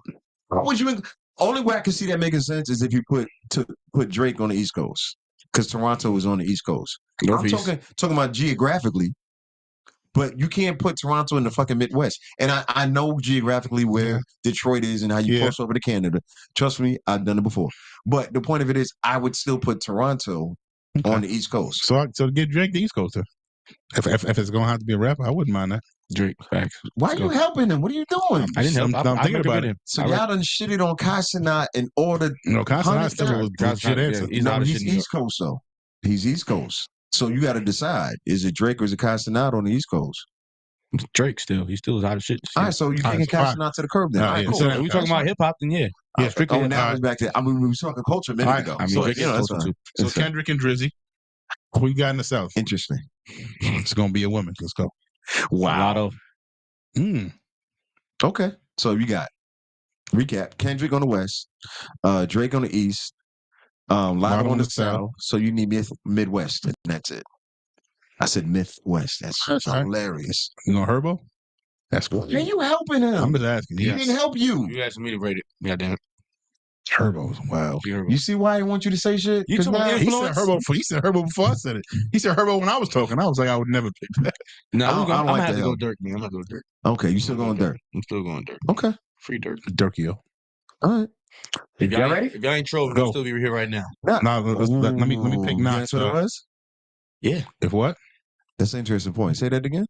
Why would you? Only way I can see that making sense is if you put Drake on the East Coast, because Toronto is on the East Coast. Northeast. I'm talking about geographically, but you can't put Toronto in the fucking Midwest. And I know geographically where Detroit is and how you cross over to Canada. Trust me, I've done it before. But the point of it is, I would still put Toronto on the East Coast. So get Drake the East Coast. If it's gonna have to be a rapper, I wouldn't mind that. Drake, facts. Why are you helping him? What are you doing? I didn't help. I'm thinking about it. So y'all done shitted on Kai Cenat in order. Kai Cenat still a legit answer. He's East Coast though. He's East Coast. So you got to decide: is it Drake or is it Kai Cenat on the East Coast? Drake still. He still is hot as shit. All right, so you taking Kai Cenat to the curb then? No, All right, yeah. cool. So we talking about hip hop, then yeah. Yeah, strictly. Oh, now it's back to. I mean, we were talking culture a minute ago. I mean, So, Drake is that's culture fine. too. So Kendrick and Drizzy. Who you got in the South? Interesting. It's gonna be a woman. Let's go. Wow. Mm. Okay, so you got recap: Kendrick on the West, Drake on the East, Lotto on the South. So you need Midwest, and that's it. I said Midwest. That's hilarious. You know Herbo? That's cool. Are you helping him? I'm just asking. He didn't help you. You asking me to rate it. Yeah, damn it. Herbo's wow. You see why I want you to say shit? You 'Cause told me now- He said Herbo. He said Herbo before I said it. He said Herbo when I was talking. I was like, I would never pick that. No, I don't I'm gonna like have the to go hell. Dirk, man. I'm gonna go Dirk. Okay, you still going Dirk? I'm still going Dirk. Okay, Free Dirk. Dirkio. all right. If y'all ready? If y'all ain't trolling, Go. I'll still be here right now. Now let me pick Ooh, not. that's what it was? Yeah. If what? That's an interesting point. Say that again.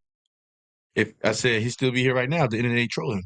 if I said he'd still be here right now, the internet ain't trolling.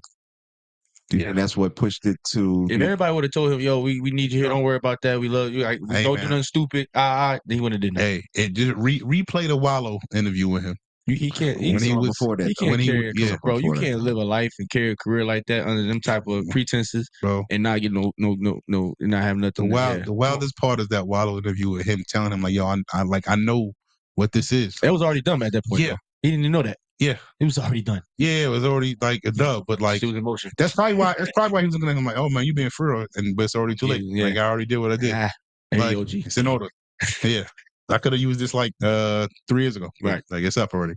And that's what pushed it to. If everybody would have told him, "Yo, we need you here. Don't worry about that. We love you. Like, don't do nothing stupid." Then he wouldn't have done that. Hey, it just replay the Wallow interview with him. He can't. When he was before that, he can't carry. Bro, you that, can't live a life and carry a career like that under them type of pretenses, bro, and not get no, not have nothing. The wildest part is that Wallow interview with him telling him like, "Yo, I know what this is." It was already done at that point. Yeah, though. He didn't even know that. Yeah, it was already done. Yeah, it was already like a dub, but like it was in motion. That's probably why he was looking at him like, "Oh man, you being for real," but it's already too late. Yeah. Like I already did what I did. Like, it's in order. Yeah, I could have used this like 3 years ago. Right, like it's up already.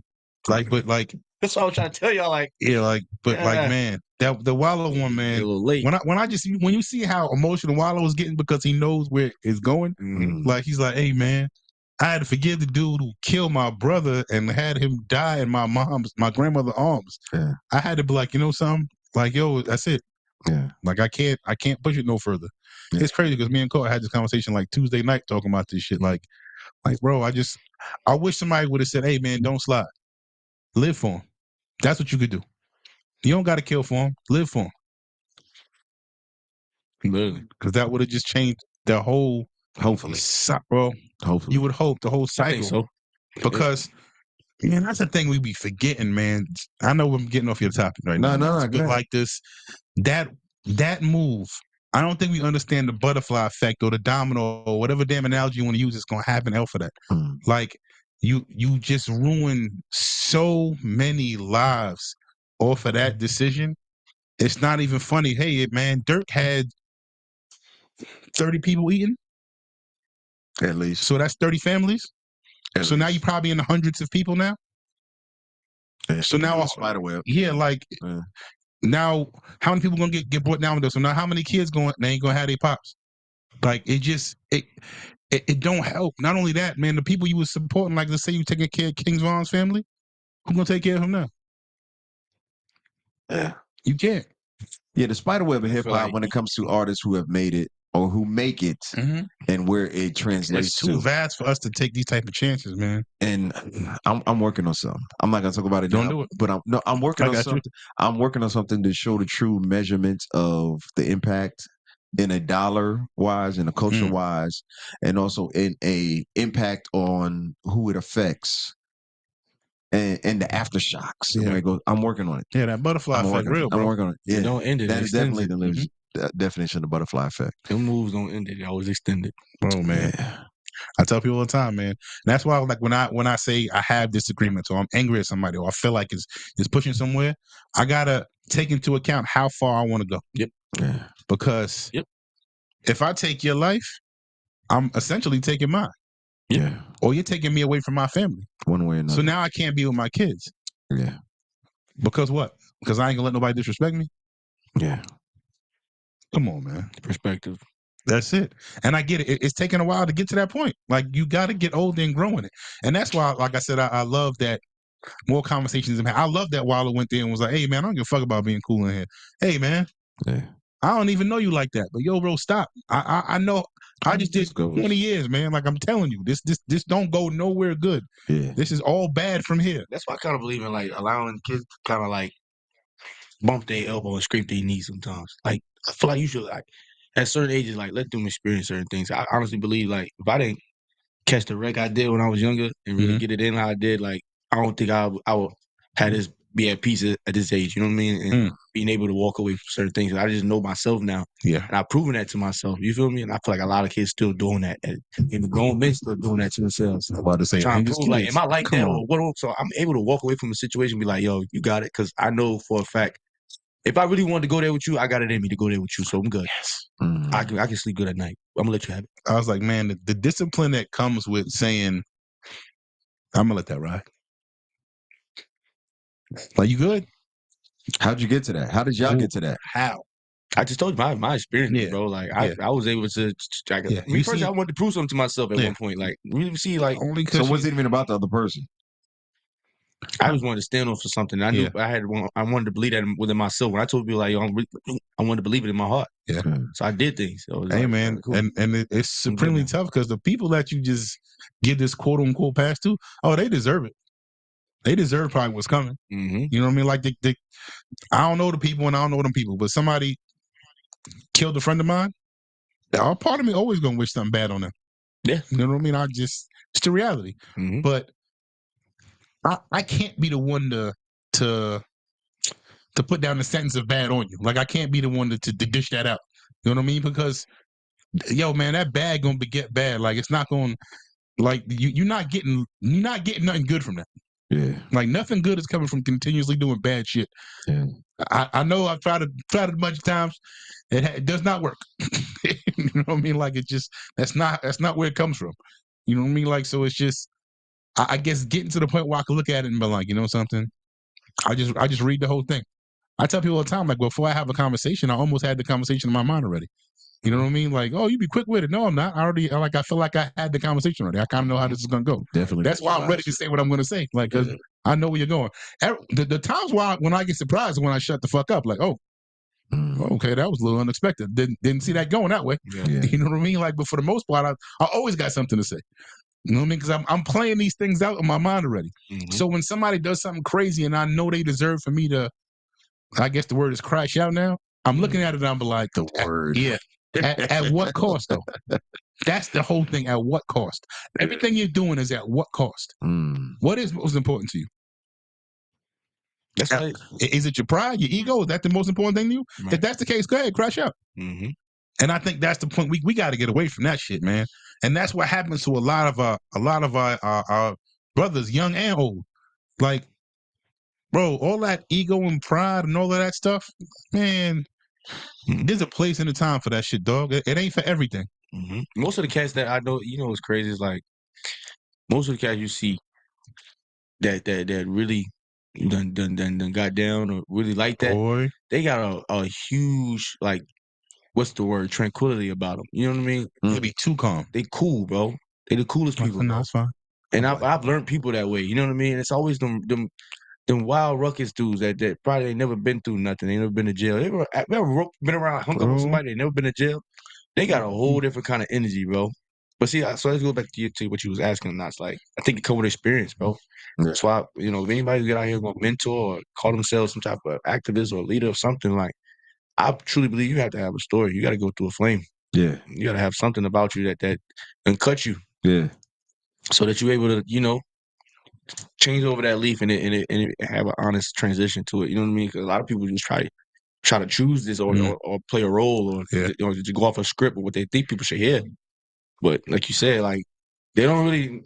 Like, but like that's what I was trying to tell y'all. Like, yeah, like, but like, man, that the Wallow one, man. A little late. When you see how emotional Wallow was getting because he knows where it's going, like he's like, "Hey, man, I had to forgive the dude who killed my brother and had him die in my grandmother's arms. Yeah. I had to be like, you know something? Like, yo, that's it. Yeah. Like I can't push it no further. Yeah. It's crazy because me and Cole had this conversation like Tuesday night talking about this shit. Like, bro, I wish somebody would have said, "Hey, man, don't slide. Live for him. That's what you could do. You don't got to kill for him. Live for him." Literally. Because that would have just changed the whole. Hopefully, bro. Hopefully, you would hope the whole cycle. I think so. Because, man, that's the thing we be forgetting, man. I know I'm getting off your topic right now. No, but like this, that move. I don't think we understand the butterfly effect or the domino or whatever damn analogy you want to use is going to happen out for that. Like you just ruined so many lives off of that decision. It's not even funny. Hey, man, Dirk had 30 people eating. At least. So that's 30 families. So now you're probably in the hundreds of people now. Yeah, so now spider web. Yeah, like now how many people gonna get brought down with this? So now how many kids they ain't gonna have their pops? Like it don't help. Not only that, man, the people you were supporting, like let's say you taking care of King Von's family, who's gonna take care of him now? Yeah. You can't. Yeah, the spider web of hip hop when it comes to artists who have made it or who make it and where it translates it's too vast for us to take these type of chances, man. And I'm working on something. I'm not gonna talk about it Don't now, do it. but I'm working on something. I'm working on something to show the true measurements of the impact in a dollar wise, in a culture wise, and also in a impact on who it affects. And the aftershocks. Yeah. I'm working on it. Yeah, that butterfly effect, real, bro. I'm working on it. Yeah, don't end it. That is definitely the definition of the butterfly effect. Them moves don't end it. They always extend it. Oh man, I tell people all the time, man. And that's why, like, when I say I have disagreements or I'm angry at somebody or I feel like it's pushing somewhere, I gotta take into account how far I want to go. Yep. Yeah. Because if I take your life, I'm essentially taking mine. Yeah. Or you're taking me away from my family. One way or another. So now I can't be with my kids. Yeah. Because what? Because I ain't gonna let nobody disrespect me? Yeah. Come on, man. Perspective. That's it. And I get it. It's taken a while to get to that point. Like, you got to get older and growing it. And that's why, like I said, I love that more conversations. I love that Wallow went there and was like, "Hey, man, I don't give a fuck about being cool in here. Hey, man, I don't even know you like that. But, yo, bro, stop. I know. I just did 20 years, man. Like, I'm telling you, this don't go nowhere good. Yeah. This is all bad from here." That's why I kind of believe in, like, allowing kids to kind of, like, bump their elbow and scrape their knee sometimes. Like, I feel like you should, like, at certain ages, like, let them experience certain things. I honestly believe, like, if I didn't catch the wreck I did when I was younger and really get it in how I did, like, I don't think I would have this be at peace at this age. You know what I mean? And being able to walk away from certain things. I just know myself now. Yeah. And I've proven that to myself. You feel me? And I feel like a lot of kids still doing that. And the grown men still doing that to themselves. I'm about to say, trying to prove, like, am I like that? On. Or what? So I'm able to walk away from a situation and be like, yo, you got it. Because I know for a fact, if I really wanted to go there with you, I got it in me to go there with you. So I'm good. Yes. I can sleep good at night. I'm going to let you have it. I was like, man, the discipline that comes with saying, I'm going to let that ride. Like, you good? How'd you get to that? How did y'all get to that? How? I just told you my experience, bro. Like, I was able to. Me personally, I wanted to prove something to myself at one point. Like, really see, like. So what's it even about the other person? I just wanted to stand on for something. I knew I wanted to believe that within myself. When I told people, like, yo, I wanted to believe it in my heart. Yeah. So I did things. So hey, like, man, cool. and it's supremely tough because the people that you just give this quote unquote pass to, they deserve it. they deserve probably what's coming. Mm-hmm. You know what I mean? Like I don't know the people and I don't know them people, but somebody killed a friend of mine. A part of me always gonna wish something bad on them. Yeah. You know what I mean? It's the reality. Mm-hmm. But I can't be the one to put down the sentence of bad on you. Like I can't be the one to dish that out. You know what I mean? Because yo, man, that bad gonna get bad. Like it's not gonna like you're not getting nothing good from that. Yeah. Like nothing good is coming from continuously doing bad shit. Yeah. I know I've tried it a bunch of times. It does not work. You know what I mean? Like it just that's not where it comes from. You know what I mean? Like so it's just I guess getting to the point where I can look at it and be like, you know something? I just read the whole thing. I tell people all the time, like before I have a conversation, I almost had the conversation in my mind already. You know what I mean? Like, oh, you be quick with it. No, I'm not. I feel like I had the conversation already. I kind of know how this is gonna go. Definitely. That's why I'm ready to say what I'm gonna say. Like, because I know where you're going. The times when I get surprised is when I shut the fuck up. Like, oh, okay, that was a little unexpected. Didn't see that going that way. Yeah. You know what I mean? Like, but for the most part, I always got something to say. You know what I mean? Because I'm playing these things out in my mind already. Mm-hmm. So when somebody does something crazy and I know they deserve for me to, I guess the word is crash out now. I'm looking at it and I'm like, the word. Yeah. At what cost, though? That's the whole thing. At what cost? Everything you're doing is at what cost? What is most important to you? That's right. Is it your pride, your ego? Is that the most important thing to you? Right. If that's the case, go ahead, crash out. Mm-hmm. And I think that's the point. We got to get away from that shit, man. And that's what happens to a lot of our brothers, young and old. Like, bro, all that ego and pride and all of that stuff, man. There's a place and a time for that shit, dog. It ain't for everything. Mm-hmm. Most of the cats that I know, you know, what's crazy is like most of the cats you see that really done got down or really like that. Boy, they got a huge like what's the word tranquility about them. You know what I mean? They be too calm. They cool, bro. They the coolest people. No, that's fine. And I've learned people that way. You know what I mean? It's always them wild ruckus dudes that probably ain't never been through nothing. They never been to jail. They ever been around, hung up with somebody. They never been to jail. They got a whole different kind of energy, bro. But see, so let's go back to what you was asking. That's like I think it covered experience, bro. That's why if anybody who get out here going to mentor or call themselves some type of activist or leader or something, like I truly believe you have to have a story. You got to go through a flame. Yeah, you got to have something about you that can cut you. Yeah, so that you're able to change over that leaf and it have an honest transition to it. You know what I mean? Because a lot of people just try to choose this or play a role or to go off a script or what they think people should hear. But like you said, like they don't really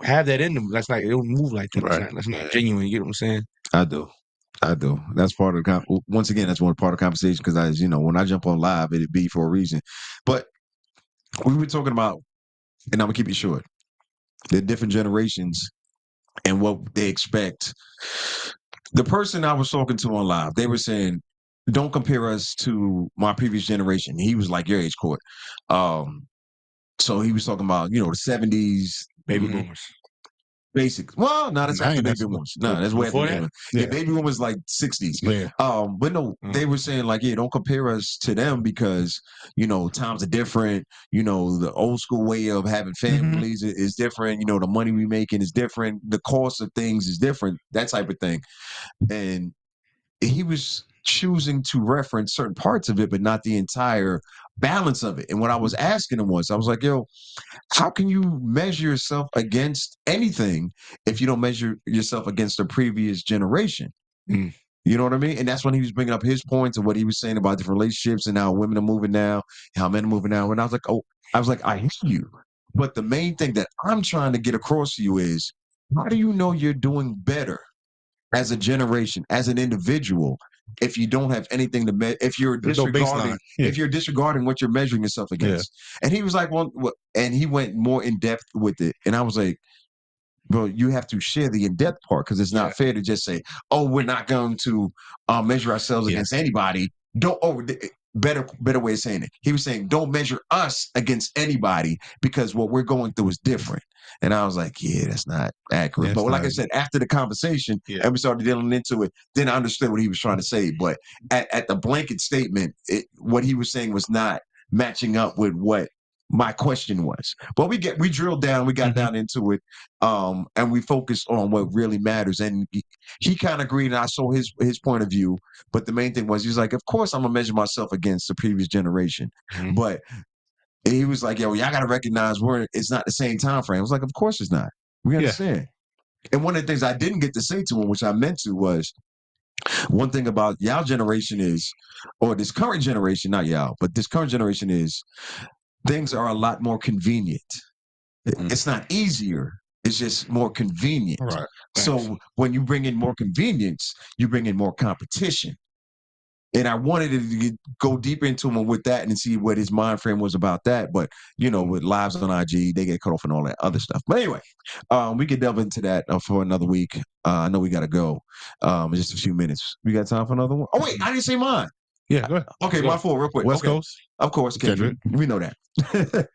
have that in them. That's like they don't move like that. Right. That's not genuine. You get what I'm saying? I do. That's part of the once again, that's one part of the conversation because when I jump on live, it'd be for a reason. But we were talking about, and I'm gonna keep it short, the different generations and what they expect. The person I was talking to on live, they were saying, "Don't compare us to my previous generation." He was like your age, Court. So he was talking about the 70s baby boomers. Basic. Well, no, that's after baby boomers. No, that's way after baby boomers. Yeah, baby boomers like 60s. Yeah. But no, they were saying like, don't compare us to them because times are different. The old school way of having families is different. The money we making is different. The cost of things is different. That type of thing. And he was choosing to reference certain parts of it, but not the entire balance of it. And what I was asking him I was like, yo, how can you measure yourself against anything if you don't measure yourself against the previous generation? You know what I mean? And that's when he was bringing up his points and what he was saying about different relationships and how women are moving now, how men are moving now. And I was like, I hear you. But the main thing that I'm trying to get across to you is, how do you know you're doing better as a generation, as an individual, if you don't have anything to if you're disregarding what you're measuring yourself against? And he was like, well, and he went more in depth with it. And I was like, bro, you have to share the in-depth part because it's not fair to just say, oh, we're not going to measure ourselves against anybody. Better way of saying it. He was saying, don't measure us against anybody because what we're going through is different. And I was like, yeah, that's not accurate. But like I said, after the conversation and we started dealing into it, then I understood what he was trying to say. But at the blanket statement, what he was saying was not matching up with what my question was. But we drilled down, we got down into it, and we focused on what really matters. And he kind of agreed, and I saw his point of view. But the main thing was, he was like, of course I'm gonna measure myself against the previous generation. But he was like, yo, y'all gotta recognize it's not the same time frame. I was like, of course it's not. We understand. And one of the things I didn't get to say to him, which I meant to, was one thing about y'all generation is, or this current generation, not y'all, but this current generation is, things are a lot more convenient. It's not easier. It's just more convenient. Right. So when you bring in more convenience, you bring in more competition. And I wanted to go deep into him with that and see what his mind frame was about that. But, with lives on IG, they get cut off and all that other stuff. But anyway, we could delve into that for another week. I know we got to go in just a few minutes. We got time for another one? Oh, wait, I didn't say mine. Yeah, go ahead. Okay, my fault, real quick. West Coast? Of course, Kendrick. We know that.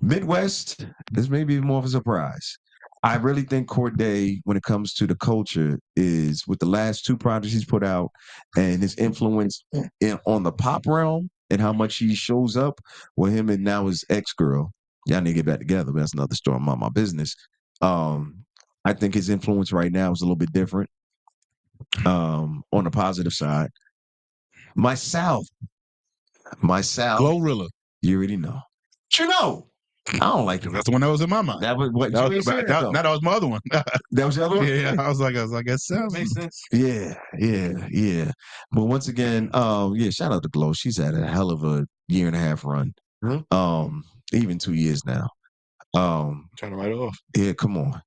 Midwest, this may be more of a surprise. I really think Cordae, when it comes to the culture, is with the last 2 projects he's put out and his influence on the pop realm and how much he shows up with him and now his ex-girl. Y'all need to get back together, but that's another story. I'm on my business. I think his influence right now is a little bit different on the positive side. My South. Glorilla. You already know. But you know, I don't like it. That's the one that was in my mind. That was what that was my other one. That was the other one? Yeah, I was like, that sounds Makes sense. Yeah. But once again, shout out to Glow. She's had a hell of a 1.5 year run. Even 2 years now. Trying to write it off. Yeah, come on.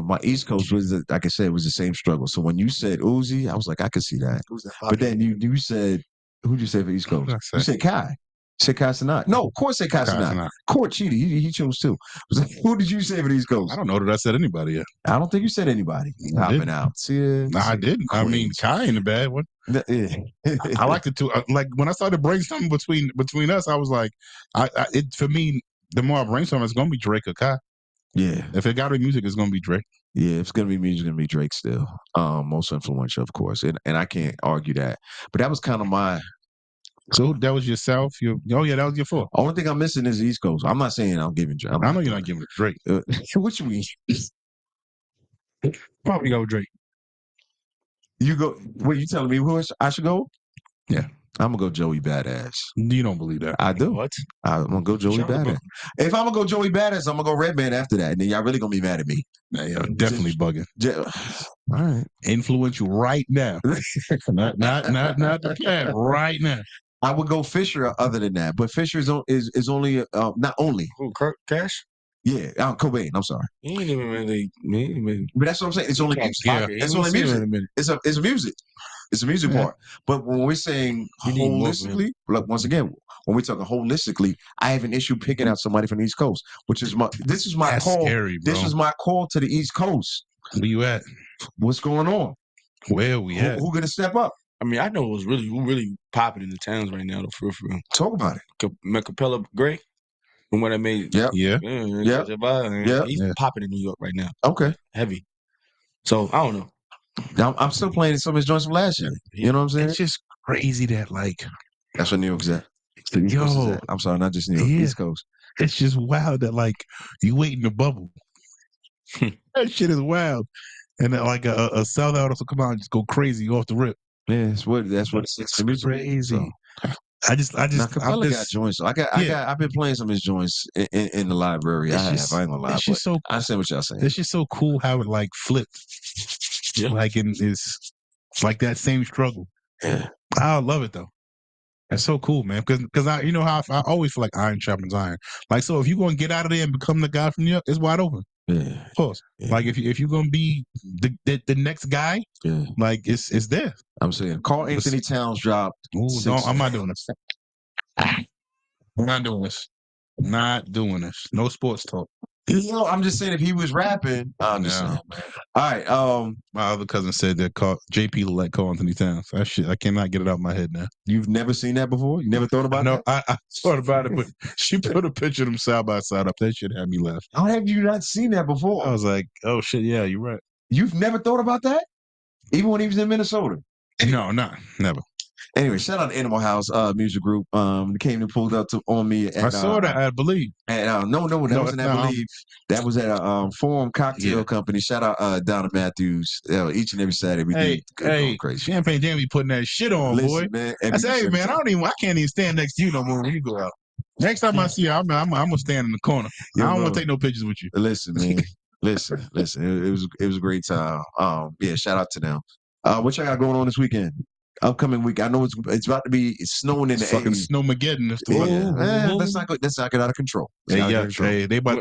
My East Coast was, like I said, was the same struggle. So when you said Uzi, I was like, I could see that. But then you said, who'd you say for East Coast? You said Kai. You said Kai Cenat. No, of course, said Kai Cenat. Court cheated. He chose too. Who did you say for the East Coast? I don't know that I said anybody yet. I don't think you said anybody. Hopping out. I didn't. I mean, Kai ain't a bad one. I like it too. Like when I started brainstorming between us, I was like, for me, the more I brainstorm, it's gonna be Drake or Kai. Yeah. If it got to be music, it's gonna be Drake. Yeah, if it's gonna be music, it's gonna be Drake still. Most influential, of course, and I can't argue that. But that was kind of my. So that was your South. That was your 4. Only thing I'm missing is the East Coast. I'm not saying I'm giving Drake. I know you're not giving it Drake. What you mean? Probably go with Drake. You go. Wait, you telling me who I should go? Yeah. I'm gonna go Joey Badass. You don't believe that? I do. What? I'm gonna go Joey Badass. If I'm gonna go Joey Badass, I'm gonna go Redman after that. And then y'all really gonna be mad at me. Yeah, definitely bugging. All right. Influential right now. not the plan right now. I would go Fisher other than that, but Fisher is only not only. Who? Kurt Cash? Yeah, Cobain. I'm sorry. He ain't even really. But that's what I'm saying. It's only music. Yeah. It's only music. It's a music. It's a music part. But when we're saying holistically, look, once again, when we're talking holistically, I have an issue picking out somebody from the East Coast, which is my That's call. Scary, bro. This was my call to the East Coast. Where you at? What's going on? Where we at? Who gonna step up? I mean, I know who really popping in the towns right now, though, for real. Talk about it. Capella Gray, from what I made. Yep. Yeah. He's popping in New York right now. Okay. Heavy. So, I don't know. I'm still playing some of his joints from last year. You know what I'm saying? It's just crazy that, like... That's what New York's at. Yo. I'm sorry, not just New York. East Coast. It's just wild that, like, you wait in the bubble. That shit is wild. And that, like, a sellout also come out and just go crazy off the rip. Yeah, that's what it's crazy. So. I just Capella got joints. I've been playing some of his joints in the library. I ain't gonna lie. It's just so I understand what y'all saying. It's just so cool how it like flipped. Yeah. Like it's like that same struggle. Yeah. I love it though. That's so cool, man. Because I how I always feel like iron sharpens iron. Like so, if you're gonna get out of there and become the guy from New York, it's wide open. Yeah. Of course. Yeah. Like if you're gonna be the next guy, like it's there. I'm saying Carl Anthony Towns dropped. Ooh, no, I'm not doing this. I'm not doing this. Not doing this. No sports talk. I'm just saying if he was rapping, I'm just saying. All right. My other cousin said that JP looked like Carl Anthony Towns. That shit, I cannot get it out of my head now. You've never seen that before? You never thought about that? No, I thought about it, but she put a picture of them side by side up. That shit had me laugh. How have you not seen that before? I was like, oh shit, yeah, you're right. You've never thought about that? Even when he was in Minnesota? No, never. Anyway, shout out to Animal House music group. They came and pulled up on me. At, I saw that. I believe. And no, that wasn't at Believe. That was at a Forum Cocktail Company. Shout out Donna Matthews. Each and every Saturday we do good crazy. Champagne Jam be putting that shit on, Listen, boy. Man, I say, hey man, I can't even stand next to you no more when you go out. Next time I see you, I'm gonna stand in the corner. I don't want to take no pictures with you. Listen, man. listen. It was a great time. Shout out to them. What y'all got going on this weekend? Upcoming week. I know it's about to be snowing in the fucking snowmageddon. Let's not get out of control. They about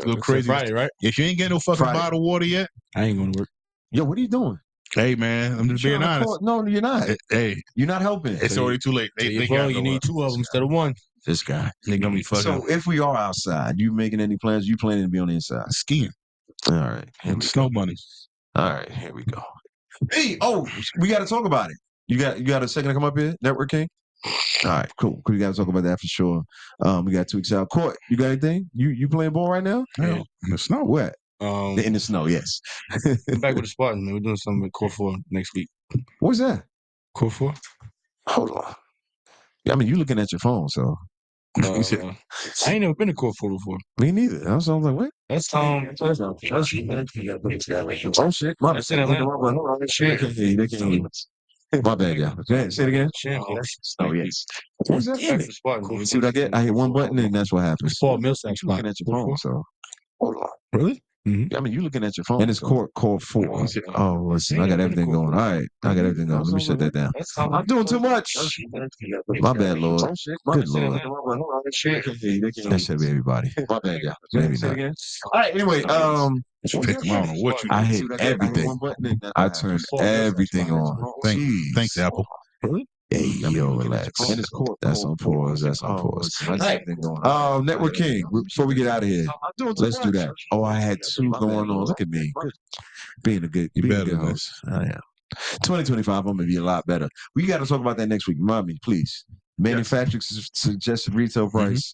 to go crazy. Friday, right? If you ain't getting no fucking bottled water yet, I ain't going to work. Yo, what are you doing? Hey man, I'm just being honest. No, you're not. Hey, you're not helping. It's already too late. You need two of them instead of one. This guy. They gonna be fucking. So if we are outside, you making any plans? You planning to be on the inside? Skiing. All right. Snow bunnies. All right, here we go. Hey, we got to talk about it. You got a second to come up here, Network King? All right, cool. We got to talk about that for sure. We got 2 weeks out. Court, you got anything? You playing ball right now? Yeah. In the snow. Where? In the snow, yes. I'm back with the Spartans, man. We're doing something with Core 4 next week. What's that? Core 4? Hold on. I mean, you looking at your phone, so. I ain't never been to Core 4 before. Me neither. I was like, what? That's Oh shit! That's in Atlanta. My bad, y'all. Go ahead, say it again. Oh yes. What's that? See what I get? I hit one button and that's what happens. Paul Millsap spot. Looking at your phone, so. Hold on. Really? Mm-hmm. I mean, you looking at your phone. And it's Core 4. Oh, listen, I got everything going. All right, I got everything going. Let me shut that down. I'm doing too much. My bad, Lord. Good Lord. That should be everybody. My bad, y'all. Maybe not. All right, anyway, I hit everything. I turned everything on. Thanks, Apple. Really? Hey, yo, relax. That's on pause. That's on pause. Network King, before we get out of here, let's do that. Oh, I had 2 going on. Look at me. Being a good host. I am. 2025, I'm going to be a lot better. We got to talk about that next week. Mommy, please. Manufacturing suggested retail price.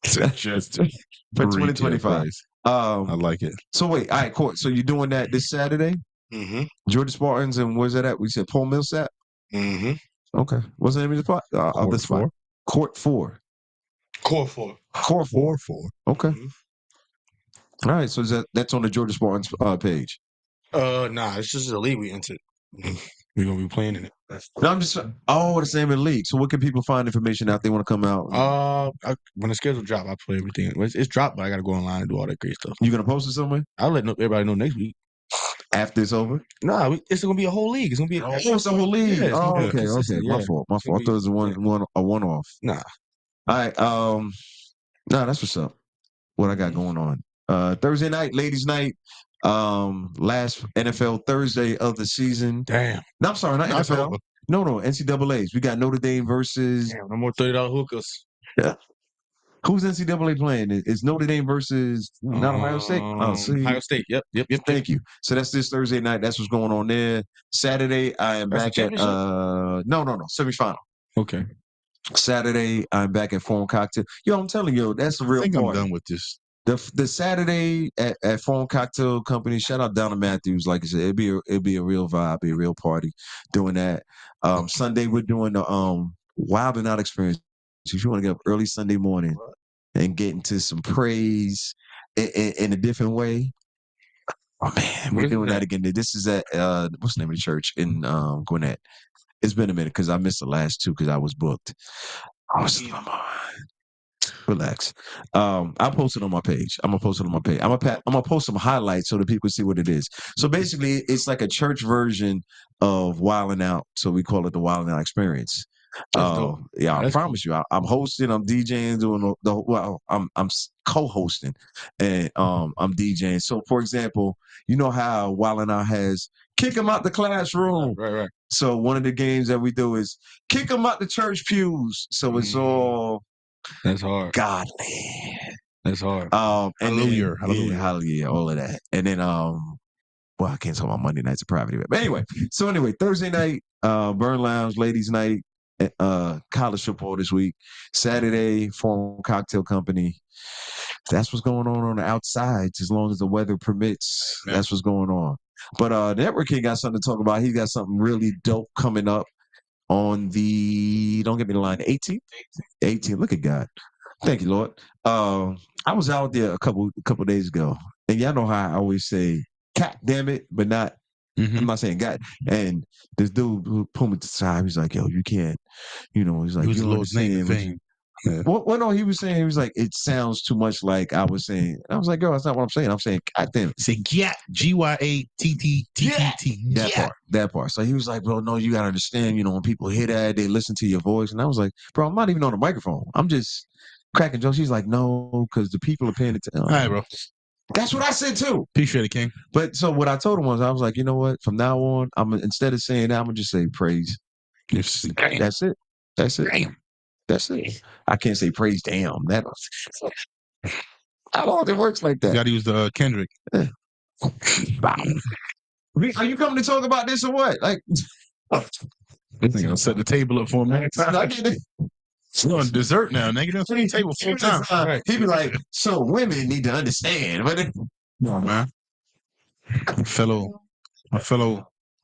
Suggested for 2025. I like it. So wait, all right, Court. So you're doing that this Saturday? Mm-hmm. Georgia Spartans, and where's that at? We said Paul Millsap? Mm-hmm. Okay. What's the name of the spot? Court 4. Court 4. Core 4. Core 4. Okay. Mm-hmm. All right. So that's on the Georgia Spartans page? Nah, it's just a league we entered. We're going to be playing in it. No, I'm just, the same in the league. So what can people find information out? They want to come out? When the schedule drop, I play everything. It's dropped, but I got to go online and do all that great stuff. You going to post it somewhere? I'll let everybody know next week. After it's over? Nah, it's going to be a whole league. It's going to be it's a whole league. Yeah, okay. My fault. I thought it was a one-off. Nah. All right. That's what's up. What I got going on. Thursday night, ladies' night. Last NFL Thursday of the season. Damn. No, I'm sorry, not NFL. No, NCAAs. We got Notre Dame versus. Damn, no more $30 hookers. Yeah. Who's NCAA playing? It's Notre Dame versus not Ohio State. Ohio State. Yep. Thank you. So that's this Thursday night. That's what's going on there. Saturday, I am back at no semifinal. Okay. Saturday, I'm back at Forum Cocktail. Yo, I'm telling you, that's the real party. I'm done with this. The Saturday at Forum Cocktail Company, shout out Donna Matthews. Like I said, it'd be a real vibe, be a real party doing that. Sunday we're doing the Wild and Out experience. So if you want to get up early Sunday morning and get into some praise in a different way, oh man, we're doing that again. This is at what's the name of the church in Gwinnett? It's been a minute because I missed the last 2 because I was booked. Relax. I'll post it on my page. I'm gonna post some highlights so that people see what it is. So basically, it's like a church version of Wildin' Out. So we call it the Wildin' Out experience. I promise you, I'm hosting, I'm DJing, doing I'm co-hosting, and I'm DJing. So for example, you know how Wildin' Out has kick them out the classroom. Right. So one of the games that we do is kick them out the church pews. So it's all. That's hard. Godly. That's hard. And hallelujah. Hallelujah, all of that. And then I can't talk about Monday nights a private event. But anyway, Thursday night, Burn Lounge, ladies' night, college football this week. Saturday, Forum Cocktail Company. That's what's going on the outside, as long as the weather permits. Yeah. That's what's going on. But Network King got something to talk about. He got something really dope coming up. on the, don't get me the line, 18th. 18th. Look at God. Thank you, Lord. I was out there a couple days ago, and y'all know how I always say, "God damn it," but not. I'm not saying God. And this dude who pulled me to the side, he's like, "Yo, you can't." He's like, It was "You the don't Lord's name in understand what you." vain. Yeah. Well, no, he was saying, he was like, "It sounds too much like I was saying." I was like, "Girl, that's not what I'm saying. I'm saying, God damn it." Say GYATTTTT. That part. So he was like, "Bro, no, you gotta understand. When people hear that, they listen to your voice." And I was like, "Bro, I'm not even on the microphone. I'm just cracking jokes." He's like, "No, because the people are paying attention." All right, bro. That's what I said too. Appreciate it, King. But so what I told him was, I was like, you know what? From now on, instead of saying that, I'm gonna just say praise. That's it. That's it. Damn. That's it. I can't say praise. Damn, that. I don't know if it works like You that. gotta use the Kendrick. Are you coming to talk about this or what? Like, Gonna set the table up for me. I get it. We're on dessert now, nigga. That's the table full time. Right. He be like, so women need to understand. But No, man. My fellow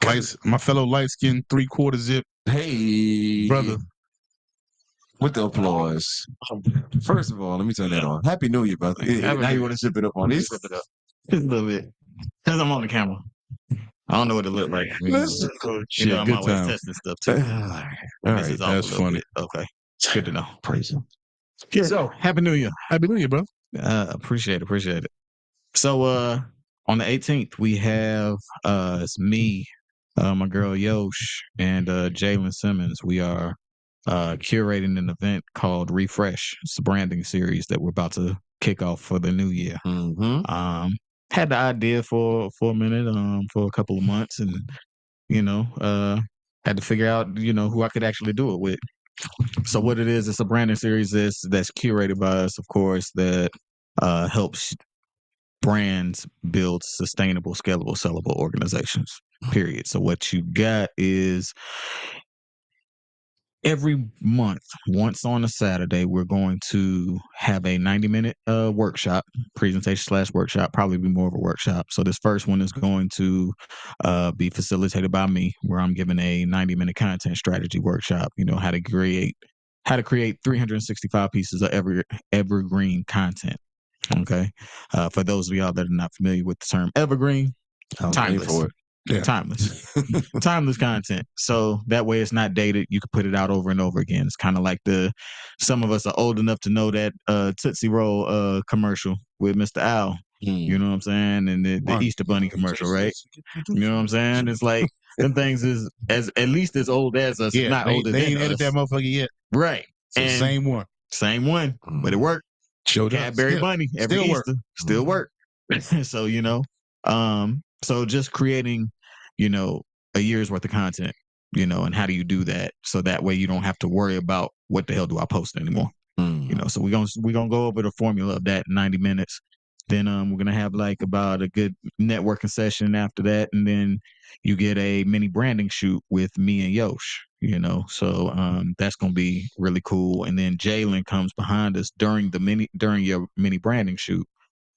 light skinned 3/4 zip hey, brother. With the applause. First of all, let me turn that on. Happy New Year, brother. Now you want to zip it up on this? Zip it up. Just a little bit. Because I'm on the camera. I don't know what it looked like. Listen. I'm Good always time. testing stuff too. All This right, is off that's a little funny. bit. Okay. It's good to know. praise him. Yeah. So, Happy New Year. Happy New Year, bro. Appreciate it. So on the 18th we have it's me, my girl Yosh, and Jalen Simmons. We are curating an event called Refresh. It's a branding series that we're about to kick off for the new year. Mm-hmm. Had the idea for a minute, for a couple of months, and had to figure out who I could actually do it with. So what it is, it's a branding series that's curated by us, of course, that helps brands build sustainable, scalable, sellable organizations. Period. So what you got is every month, once on a Saturday, we're going to have a 90-minute workshop, presentation/workshop, probably be more of a workshop. So this first one is going to be facilitated by me, where I'm giving a 90-minute content strategy workshop, how to create 365 pieces of evergreen content. Okay. For those of y'all that are not familiar with the term evergreen, timeless. For it. Yeah. Timeless content. So that way it's not dated. You can put it out over and over again. It's kind of like some of us are old enough to know that Tootsie Roll commercial with Mr. Owl. You know what I'm saying? And the Easter Bunny commercial, right? You know what I'm saying? It's like them things is at least as old as us, if not older they than ain't us. edited that motherfucker yet. Right. It's the same one. But it worked. Showed up. Cadbury Bunny every still Easter. Still work. So, so just creating, a year's worth of content, and how do you do that? So that way you don't have to worry about what the hell do I post anymore. So we're gonna go over the formula of that in 90 minutes. Then we're gonna have like about a good networking session after that, and then you get a mini branding shoot with me and Yosh. So that's gonna be really cool. And then Jalen comes behind us during your mini branding shoot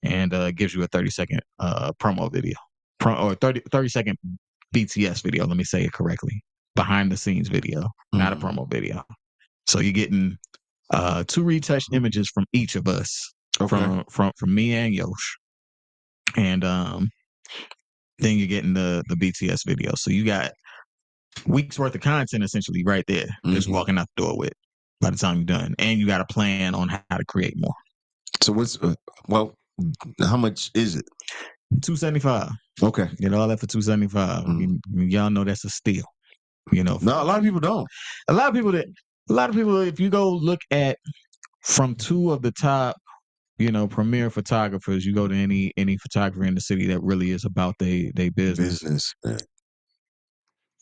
and gives you a 30-second promo video, or 30-second BTS video. Let me say it correctly. Behind the scenes video, not a promo video. So you're getting 2 retouched images from each of us, from me and Yosh, and then you're getting the BTS video. So you got weeks worth of content essentially right there, just walking out the door with. By the time you're done, and you got a plan on how to create more. So what's how much is it? $275. Okay. Get all that for $275. Y'all know that's a steal. No, a lot of people don't. A lot of people, if you go look at from 2 of the top, premier photographers, you go to any photographer in the city that really is about their business. Yeah.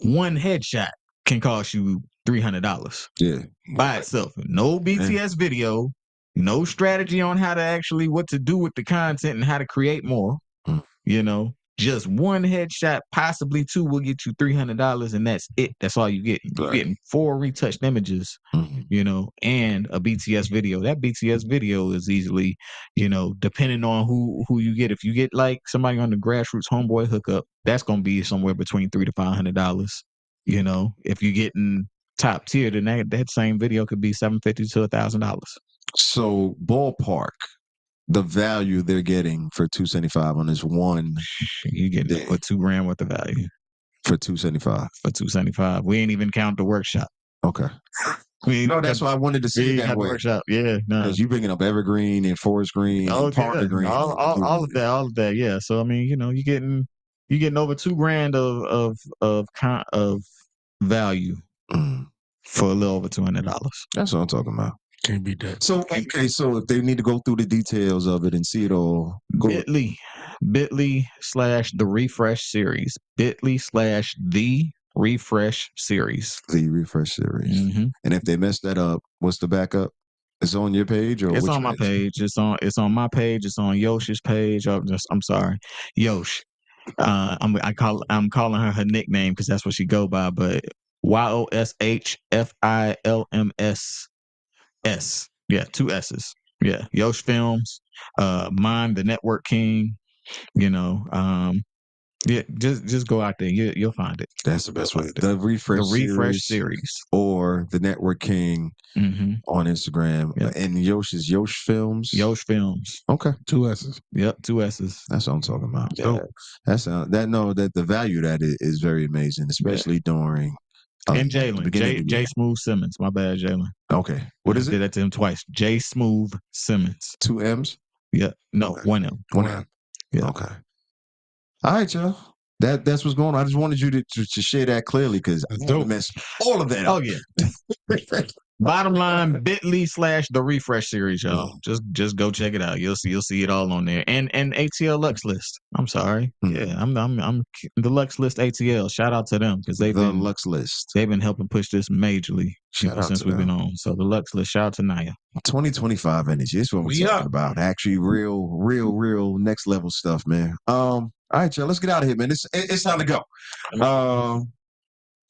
One headshot can cost you $300. Yeah. By itself. No BTS video, no strategy on how to actually what to do with the content and how to create more. Just one headshot, possibly 2, will get you $300, and that's it. That's all you get. You're getting 4 retouched images, and a BTS video. That BTS video is easily, depending on who you get. If you get like somebody on the grassroots homeboy hookup, that's gonna be somewhere between $300 to $500. If you're getting top tier, then that same video could be $750 to $1,000. So ballpark, the value they're getting for $275 on this one You get day put $2,000 worth of value for $275. for $275. We ain't even count the workshop. Okay. No, that's why I wanted to see it that way. Workshop. Yeah, no. Because you bringing up Evergreen and Forest Green and Partner Green. All of that. Yeah. So I mean, you're getting over $2,000 of value for a little over $200. That's what I'm talking about. Can't beat that. So okay, so if they need to go through the details of it and see it all, Bit.ly / the refresh series. Bit.ly / the refresh series. The refresh series. Mm-hmm. And if they mess that up, what's the backup? It's on your page or it's on my page? It's on my page. It's on Yosh's page. I'm sorry, Yosh. I'm calling her nickname because that's what she go by. But YOSHFILMS. Yeah, 2 S's. Yeah, Yosh Films. Mine, the Network King. Yeah, just go out there. You'll find it. That's the best way. The refresh series or the Network King on Instagram. Yep. And Yosh is Yosh Films. Yosh Films. Okay. 2 S's. Yep, 2 S's. That's what I'm talking about. Yeah. That the value that is very amazing, especially during and Jalen. J Smooth Simmons. My bad, Jalen. Okay. What is it? Did that to him twice. J Smooth Simmons. 2 M's? Yeah. No, okay. 1 M. 1 M. Yeah. Okay. All right, y'all. That's what's going on. I just wanted you to share that clearly because I don't mess all of that up. Oh yeah. Bottom line, Bit.ly / the refresh series, y'all. Just go check it out. You'll see it all on there. And ATL Lux List. I'm sorry. Yeah, I'm the Lux List ATL. Shout out to them because Lux List. They've been helping push this majorly since we've been on. So the Lux List. Shout out to Naya. 2025 energy. That's what we're talking about. Actually, real next level stuff, man. All right, y'all. Let's get out of here, man. It's time to go.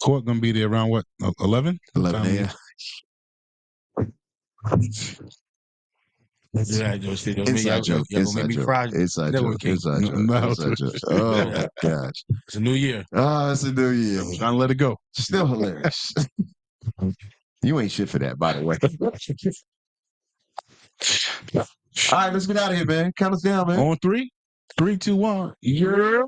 Court gonna be there around what? 11? 11 a.m. Inside joke. Inside joke. Oh my gosh. It's a new year. It's a new year. Trying to let it go. Still hilarious. You ain't shit for that, by the way. All right, let's get out of here, man. Count us down, man. On 3, 3, 2, 1. Yeah.